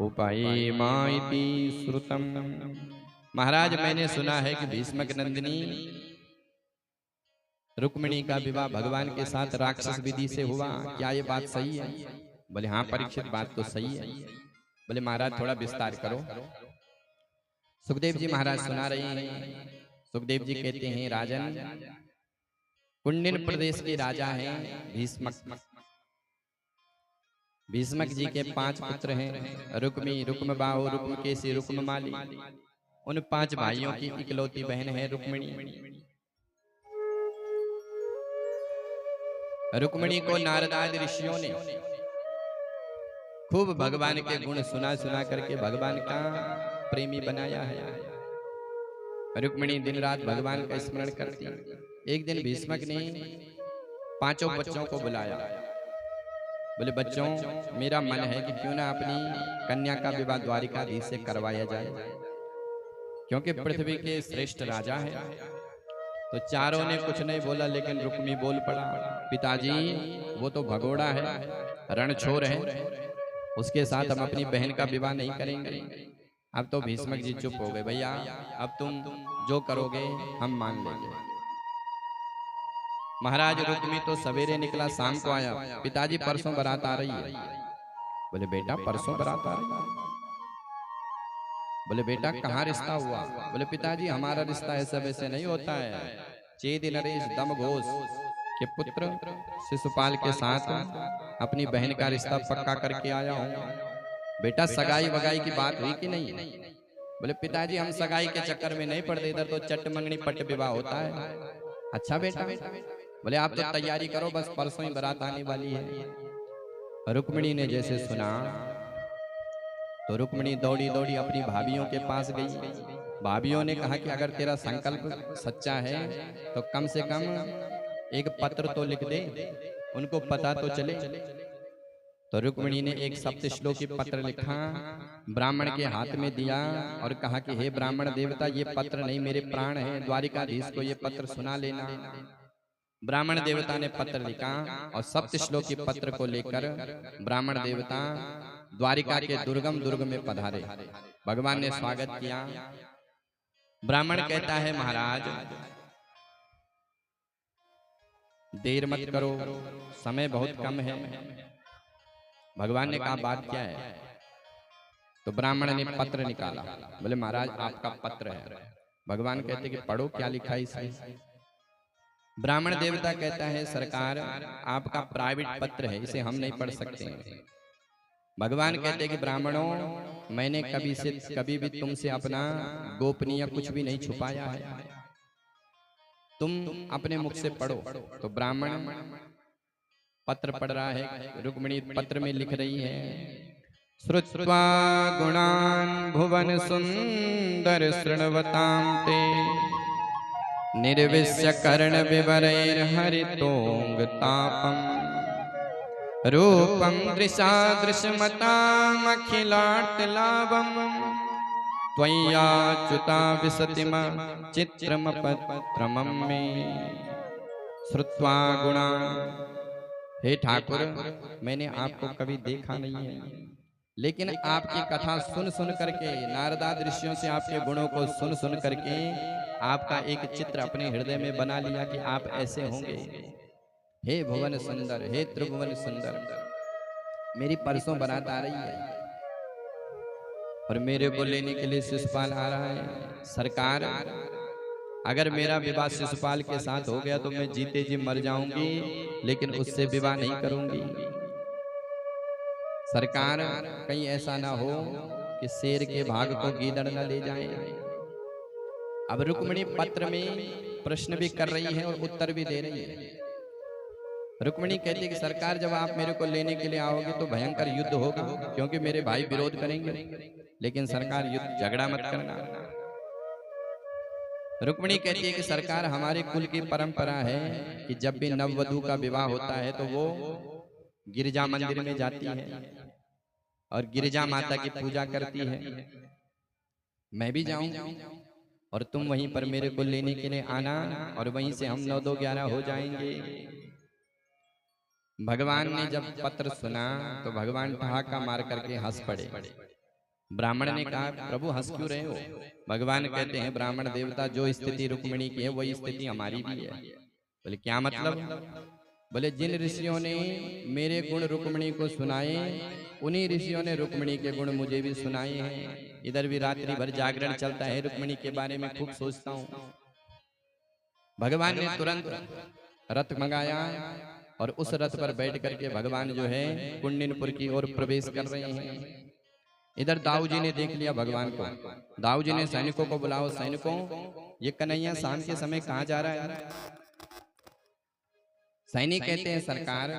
उपैमाइति श्रुतम। महाराज मैंने सुना है कि भीष्मक नंदिनी रुक्मिणी का विवाह भगवान के साथ राक्षस विधि से हुआ, क्या ये बात सही है? बोले हाँ परीक्षित बात तो सही है। बोले महाराज थोड़ा विस्तार करो। सुखदेव जी महाराज सुना रहे हैं। सुखदेव जी कहते हैं राजन, कुंडिन प्रदेश के राजा हैं भीष्मक। भीष्मक जी के 5 पुत्र हैं, रुक्मी, रुक्मबाहु, रुक्मकेशी, रुक्ममाली। उन 5 भाइयों की इकलौती बहन है रुक्मिणी। रुक्मिणी को नारद आदि ऋषियों ने खूब भगवान के गुण सुना सुना करके भगवान का प्रेमी बनाया है। रुक्मिणी दिन रात भगवान का स्मरण करती। एक दिन भीष्मक ने 5 बच्चों को बुलाया। बोले बच्चों मेरा मन है कि क्यों ना अपनी कन्या का विवाह द्वारिकाधीश से करवाया जाए, क्योंकि पृथ्वी के श्रेष्ठ राजा है। तो चारों ने कुछ नहीं बोला, लेकिन रुक्मी बोल पड़ा, पिताजी वो तो भगोड़ा है, रणछोर है, उसके साथ हम अपनी बहन का विवाह नहीं करेंगे। अब तो भीष्मक जी चुप हो गए, भैया अब तुम जो करोगे हम मान लेंगे। महाराज रुक्मी तो सवेरे निकला, शाम को आया, पिताजी परसों बारात आ रही है। बोले बेटा परसों बारात आ रही है? बोले बेटा कहाँ रिश्ता हुआ? बोले पिताजी हमारा रिश्ता ऐसा वैसे नहीं होता है। चेदि नरेश दमघोष के पुत्र शिशुपाल के साथ अपनी बहन का रिश्ता पक्का करके आया हूँ। बेटा सगाई वगाई की बात हुई कि नहीं? बोले पिताजी हम सगाई के चक्कर में नहीं पड़ते, इधर तो चट मंगनी पट विवाह होता है। अच्छा बेटा, बोले आप तो तैयारी करो, बस परसों ही बारात आने वाली है। रुक्मिणी ने जैसे सुना तो रुक्मिणी दौड़ी दौड़ी अपनी भाभीियों के पास गई। भाभीियों ने कहा कि अगर तेरा संकल्प सच्चा है तो कम से कम एक पत्र तो लिख दे, उनको पता तो चले। तो रुक्मिणी ने एक सप्तश्लोकी पत्र लिखा, ब्राह्मण के हाथ में दिया और कहा कि हे ब्राह्मण देवता, ये पत्र नहीं मेरे प्राण है, द्वारिकाधीश को ये पत्र सुना लेना। ब्राह्मण देवता ने पत्र लिखा और सप्तश्लोकी पत्र को लेकर ब्राह्मण देवता द्वारिका के दुर्गम दुर्ग में पधारे। भगवान ने स्वागत किया। ब्राह्मण कहता है महाराज देर मत करो, समय बहुत कम है। भगवान ने कहा बात क्या है? तो ब्राह्मण ने पत्र निकाला, बोले महाराज आपका पत्र है। भगवान कहते कि पढ़ो क्या लिखा है इसमें। ब्राह्मण देवता कहता है सरकार आपका प्राइवेट पत्र है, इसे हम नहीं पढ़ सकते हैं। भगवान कहते कि ब्राह्मणों मैंने कभी भी तुमसे अपना गोपनीय कुछ भी नहीं छुपाया है, तुम अपने मुख से पढ़ो। तो ब्राह्मण पत्र पढ़ रहा है, रुक्मिणी पत्र में लिख रही है, श्रुत्वा गुणान् भुवन सुंदर शृण्वतां ते निर्विश्य कर्ण विवरैर् हरितोंग तापम रूपम दृशादृशमताम् अखिलाट्लाभम त्वय्याच्युता विसतिम चित्रमपत्रमं मे श्रुत्वा गुणान्। हे ठाकुर मैंने आपको कभी देखा नहीं है, लेकिन आपकी कथा सुन सुन करके, नारदाद ऋषियों से आपके गुणों को सुन सुन करके आपका एक चित्र अपने हृदय में बना लिया कि आप ऐसे होंगे। हे भुवन सुंदर, हे त्रिभुवन सुंदर, मेरी परसों बारात आ रही है और मेरे को लेने के लिए शिशुपाल आ रहा है। सरकार अगर मेरा विवाह शिशुपाल के साथ हो गया तो मैं जीते जी मर जाऊंगी, लेकिन उससे विवाह नहीं करूंगी। सरकार कहीं ऐसा ना हो कि शेर के भाग को गीदड़ न ले जाए। अब रुक्मिणी पत्र में प्रश्न भी कर रही है और उत्तर भी दे रही है। रुक्मिणी कहती है कि सरकार जब आप मेरे को लेने के लिए आओगे तो भयंकर युद्ध होगा, क्योंकि मेरे भाई विरोध करेंगे, लेकिन सरकार युद्ध झगड़ा मत करना। रुक्मिणी कहती है कि सरकार हमारे कुल की परंपरा है कि जब भी नववधु का विवाह होता है तो वो गिरिजा मंदिर में जाती है और गिरिजा माता की पूजा करती है। मैं भी जाऊं और तुम वहीं पर मेरे को लेने के लिए आना और वहीं से हम 9-2-11 हो जाएंगे। भगवान ने जब पत्र सुना तो भगवान ठहाका मार करके हंस पड़े। ब्राह्मण ने कहा प्रभु हंस क्यों रहे हो? भगवान कहते हैं ब्राह्मण देवता जो स्थिति रुक्मिणी की है वही स्थिति हमारी भी है। बोले क्या मतलब? बोले जिन ऋषियों ने मेरे गुण रुक्मिणी को सुनाए, उन्हीं ऋषियों ने रुक्मिणी के गुण मुझे भी सुनाए हैं। इधर भी रात्रि भर जागरण चलता है, रुक्मिणी के बारे में खूब सोचता हूँ। भगवान ने तुरंत रथ मंगाया और उस रथ पर बैठ करके भगवान जो है कुंडिनपुर की ओर प्रवेश कर रहे हैं। इधर दाऊ जी ने देख लिया भगवान को। दाऊ जी ने सैनिकों को बुलाओ, सैनिकों ये कन्हैया शाम के समय कहाँ जा रहा है? सैनिक कहते हैं सरकार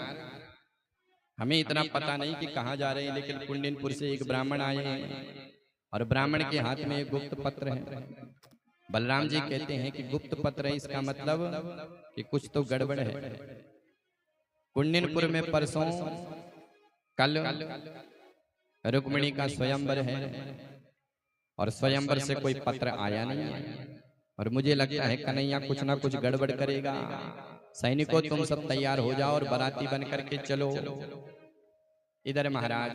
हमें इतना पता नहीं कि कहाँ जा रहे हैं, लेकिन कुंडिनपुर से एक ब्राह्मण आए हैं और ब्राह्मण के हाथ में एक गुप्त पत्र है। बलराम जी कहते हैं कि गुप्त पत्र है, इसका मतलब कि कुछ तो गड़बड़ है। कुंडिनपुर में परसों कल रुक्मिणी का स्वयंवर है और स्वयंवर से कोई पत्र आया नहीं है और मुझे लगता है कन्हैया कुछ ना कुछ गड़बड़ करेगा। सैनिकों तुम सब तैयार हो जाओ और बाराती बन करके चलो। इधर महाराज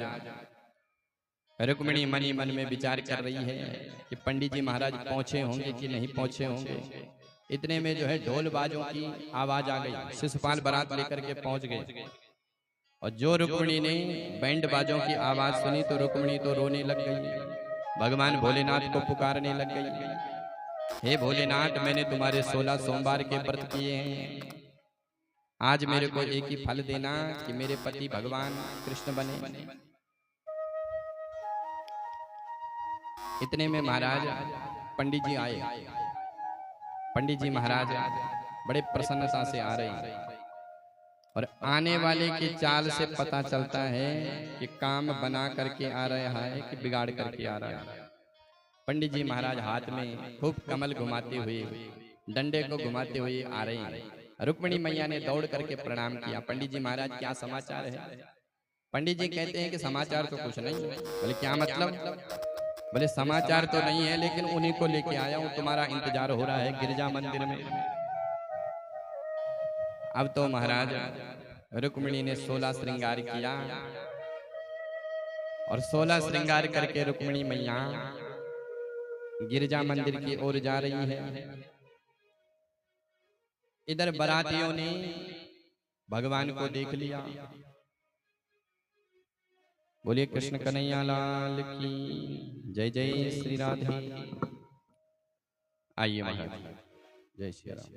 रुक्मिणी मनी मन में विचार कर रही है कि पंडित जी महाराज पहुंचे होंगे कि नहीं पहुंचे होंगे। इतने में जो है ढोल बाजों की आवाज आ गई। शिशुपाल बारात लेकर के पहुंच गए और जो रुक्मिणी ने बैंड बाजों की आवाज सुनी तो रुक्मिणी तो रोने लग गई, भगवान भोलेनाथ को पुकारने लग गई। हे भोलेनाथ मैंने तुम्हारे 16 सोमवार के व्रत किए हैं, आज मेरे को एक ही फल देना कि मेरे पति भगवान कृष्ण बने। इतने में महाराज पंडित जी आए। पंडित जी महाराज बड़े प्रसन्नता से आ रहे हैं और आने वाले की चाल से पता चलता है कि काम बना करके आ रहा है कि बिगाड़ करके आ रहा है। पंडित जी महाराज हाथ में खूब कमल घुमाते हुए, डंडे को घुमाते हुए आ रहे हैं। रुक्मिणी मैया ने दौड़ करके प्रणाम किया। पंडित जी महाराज क्या समाचार है? पंडित जी कहते हैं कि समाचार तो कुछ नहीं है। बोले क्या मतलब? बोले समाचार तो नहीं है, लेकिन उन्हीं को लेके आया हूँ, तुम्हारा इंतजार हो रहा है गिरिजा मंदिर में। अब तो महाराज रुक्मिणी ने 16 श्रृंगार किया और 16 श्रृंगार करके रुक्मिणी मैया गिरिजा मंदिर की ओर जा रही है। इधर बारातियों ने भगवान को देख लिया बोलिए कृष्ण कन्हैया लाल की जय। जय श्री राधे। आइए महाराज। जय श्री राम।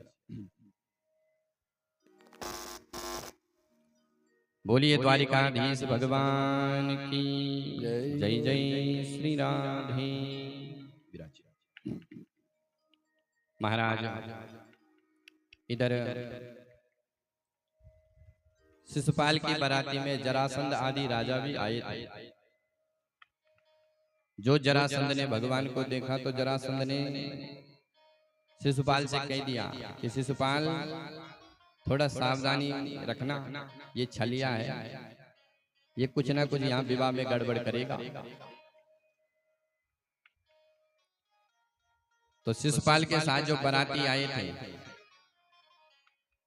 बोलिए द्वारिकाधीश भगवान की जय। जय श्री राधे। महाराज इधर शिशुपाल की बाराती में जरासंध आदि राजा भी आए थे। जो जरासंध ने भगवान को देखा तो जरासंध ने शिशुपाल से कह दिया कि शिशुपाल थोड़ा सावधानी रखना, ये छलिया है, ये कुछ ना कुछ यहाँ विवाह में गड़बड़ करेगा। तो शिशुपाल के साथ जो बाराती आए थे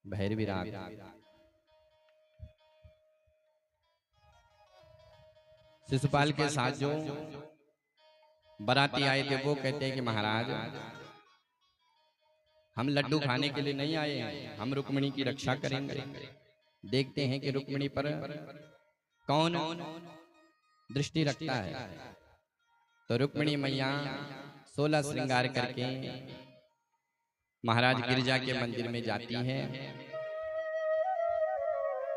भैरवी राग, शिशुपाल के साथ जो बाराती आए थे वो कहते हैं कि महाराज हम लड्डू खाने के लिए नहीं आए हैं, हम रुक्मिणी की रक्षा करेंगे। देखते हैं कि रुक्मिणी पर कौन दृष्टि रखता है। तो रुक्मिणी मैया 16 श्रृंगार करके महाराज गिरिजा के मंदिर में जाती है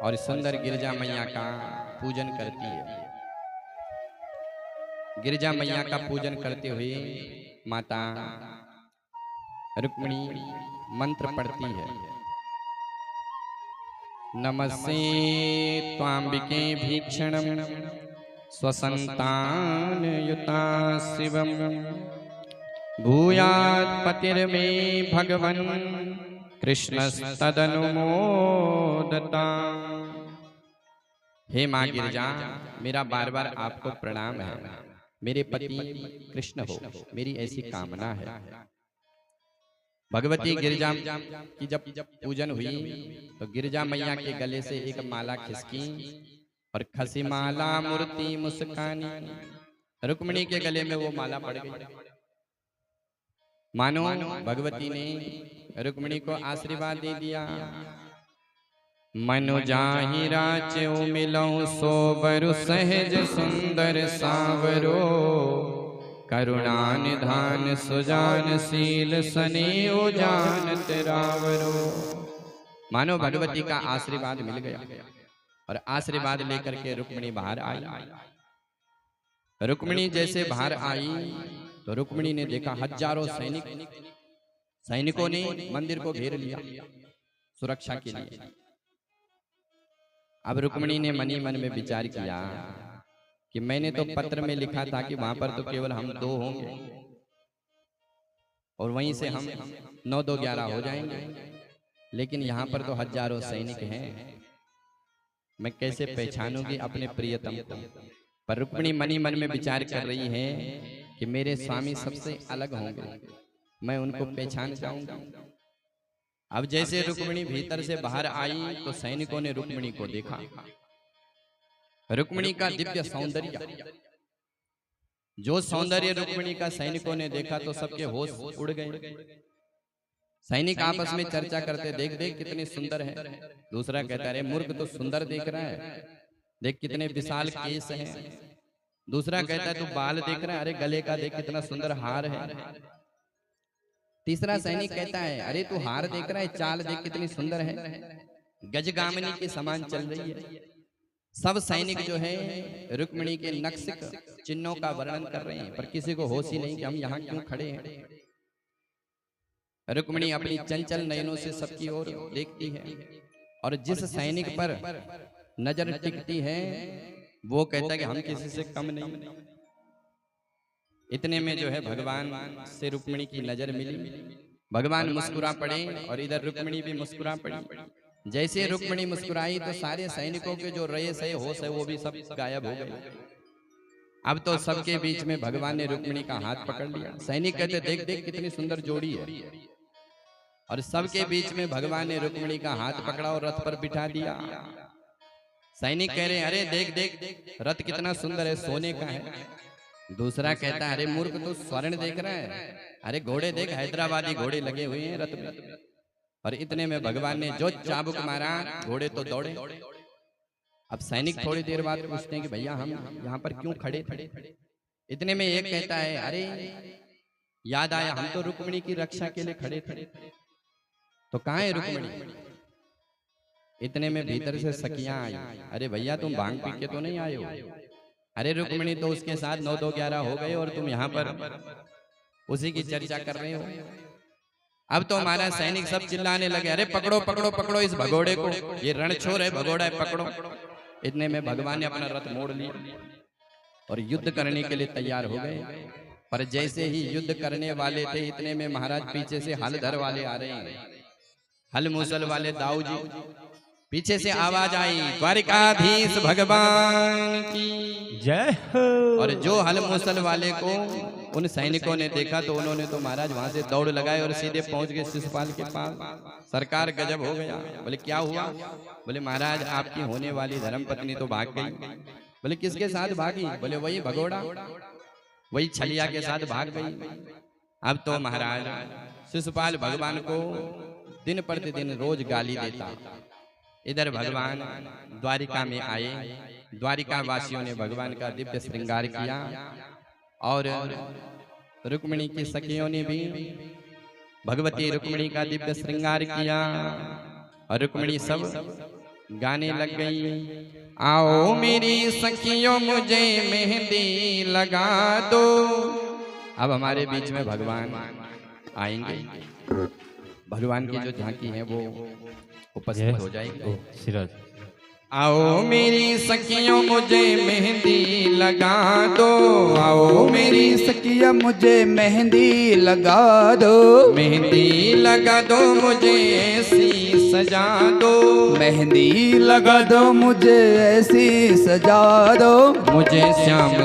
और सुंदर गिरिजा मैया का पूजन करती है। गिरिजा मैया का पूजन करते हुए माता रुक्मिणी मंत्र पढ़ती है। नमस्ते त्वांबिके भीक्षणम स्वसंतान युता शिवम भूयात् पतिर्मे भगवन् कृष्णस्तदनुमोदता। हे माँ गिरिजा, मेरा बार बार आपको प्रणाम है। मेरे पति कृष्ण हो, मेरी ऐसी कामना है। भगवती गिरिजा की जब पूजन हुई तो गिरिजा मैया के गले से एक माला खिसकी और खसी माला मूर्ति मुस्कानी। रुक्मिणी के गले में वो माला पड़ गई। मानो भगवती ने रुक्मिणी को आशीर्वाद दे दिया। मनु जाहि राच्यो मिलऊं सोबरु सहज सुंदर सावरो करुणा निधान सुजान शील सनेऊ जानत रावरो। मानो भगवती का आशीर्वाद मिल गया और आशीर्वाद लेकर के रुक्मिणी बाहर आई। रुक्मिणी जैसे बाहर आई तो रुक्मिणी ने देखा हजारों सैनिकों ने मंदिर को घेर लिया सुरक्षा के लिए। अब रुक्मिणी ने मनी मन में विचार किया कि मैंने तो पत्र में लिखा था कि वहां पर तो केवल हम 2 होंगे और वहीं से हम 9 2 11 हो जाएंगे, लेकिन यहाँ पर तो हजारों सैनिक हैं। मैं कैसे पहचानूंगी अपने प्रियतम को। पर रुक्मिणी मनी मन में विचार कर रही है कि मेरे स्वामी सबसे अलग होंगे, मैं उनको पहचान जाऊंगा। अब जैसे रुक्मिणी भीतर से बाहर आई तो सैनिकों ने रुक्मिणी को देखा। रुक्मिणी का दिव्य सौंदर्य, जो सौंदर्य रुक्मिणी का सैनिकों ने देखा तो सबके होश उड़ गए। सैनिक आपस में चर्चा करते, देख देख कितनी सुंदर है। दूसरा कहता है, मूर्ख तो सुंदर देख रहा है, देख कितने विशाल केस हैं। दूसरा कहता है, तू बाल देख रहा है, अरे गले का देख कितना सुंदर हार है। तीसरा सैनिक कहता है, अरे तू हार देख रहा है, चाल देख कितनी सुंदर है, गजगामिनी के समान चल रही है। सब सैनिक जो है रुक्मिणी के नक्सिक चिन्हों का वर्णन कर रहे हैं, पर किसी को होश ही नहीं कि हम यहाँ क्यों खड़े हैं। रुक्मिणी अपनी चंचल नयनों से सबकी ओर देखती है और जिस सैनिक पर नजर टिकती है वो कहता है कि हम किसी से कम नहीं। इतने में जो है भगवान से रुक्मिणी की नजर मिली। भगवान मुस्कुरा पड़े और इधर रुक्मिणी भी मुस्कुरा पड़ी। जैसे रुक्मिणी मुस्कुराई तो सारे सैनिकों के जो रये सहे होश है वो भी सब गायब हो गए। अब तो सबके बीच में भगवान ने रुक्मिणी का हाथ पकड़ लिया। सैनिक कहते, देख देख कितनी सुंदर जोड़ी है। और सबके बीच में भगवान ने रुक्मिणी का हाथ पकड़ा और रथ पर बिठा दिया। सैनिक कह रहे, अरे देख देख रथ कितना सुंदर है, सोने का है। दूसरा कहता है, अरे मूर्ख तो स्वर्ण देख रहा है, अरे घोड़े देख हैदराबादी घोड़े लगे हुए हैं रथ में। और इतने में भगवान ने जो चाबुक मारा, घोड़े तो दौड़े। अब सैनिक थोड़ी देर बाद पूछते हैं कि भैया हम यहाँ पर क्यों खड़े थे। इतने में एक कहता है, अरे याद आया, हम तो रुक्मिणी की रक्षा के लिए खड़े थे। तो कहाँ है रुक्मिणी? इतने में भीतर से सखियां आई, अरे भैया तुम भांग पी के तो नहीं आए हो? अरे रुक्मिणी तो उसके साथ 9-2-11 हो गए और तुम यहाँ पर उसी की चर्चा कर रहे हो। अब तो हमारा सैनिक सब चिल्लाने लगे, अरे पकड़ो पकड़ो पकड़ो इस भगोड़े को, ये रणछोर है, भगोड़ा है, पकड़ो। इतने में भगवान ने अपना रथ मोड़ लिया और युद्ध करने के लिए तैयार हो गए। पर जैसे ही युद्ध करने वाले थे, इतने में महाराज पीछे से हलधर वाले आ रहे हैं, हल मूसल वाले दाऊ जी। पीछे से आवाज आई, द्वारिकाधीश भगवान की जय हो। और जो हल मूसल वाले को उन सैनिकों ने देखा तो उन्होंने तो महाराज वहां से दौड़ लगाए और सीधे पहुंच गए शिशुपाल के पास। सरकार गजब हो गया। बोले क्या हुआ? बोले महाराज आपकी होने वाली धर्मपत्नी तो भाग गई। बोले किसके साथ भागी? बोले वही भगोड़ा, वही छलिया के साथ भाग गई। अब तो महाराज शिशुपाल भगवान को दिन प्रतिदिन रोज गाली देता। इधर भगवान द्वारिका में आए, द्वारिका वासियों ने भगवान का दिव्य श्रृंगार किया और रुक्मिणी की सखियों ने भी भगवती रुक्मिणी का दिव्य श्रृंगार किया और रुक्मिणी सब गाने लग गई, आओ मेरी सखियों मुझे मेहंदी लगा दो। अब हमारे बीच में भगवान आएंगे, भगवान की जो झांकी है वो उपस्थित हो जाएगी। आओ मेरी सखियों मुझे मेहंदी लगा दो, आओ मेरी सखिया मुझे मेहंदी लगा दो, मेहंदी लगा दो मुझे ऐसी सजा दो, मेहंदी लगा दो मुझे ऐसी सजा दो, मुझे श्याम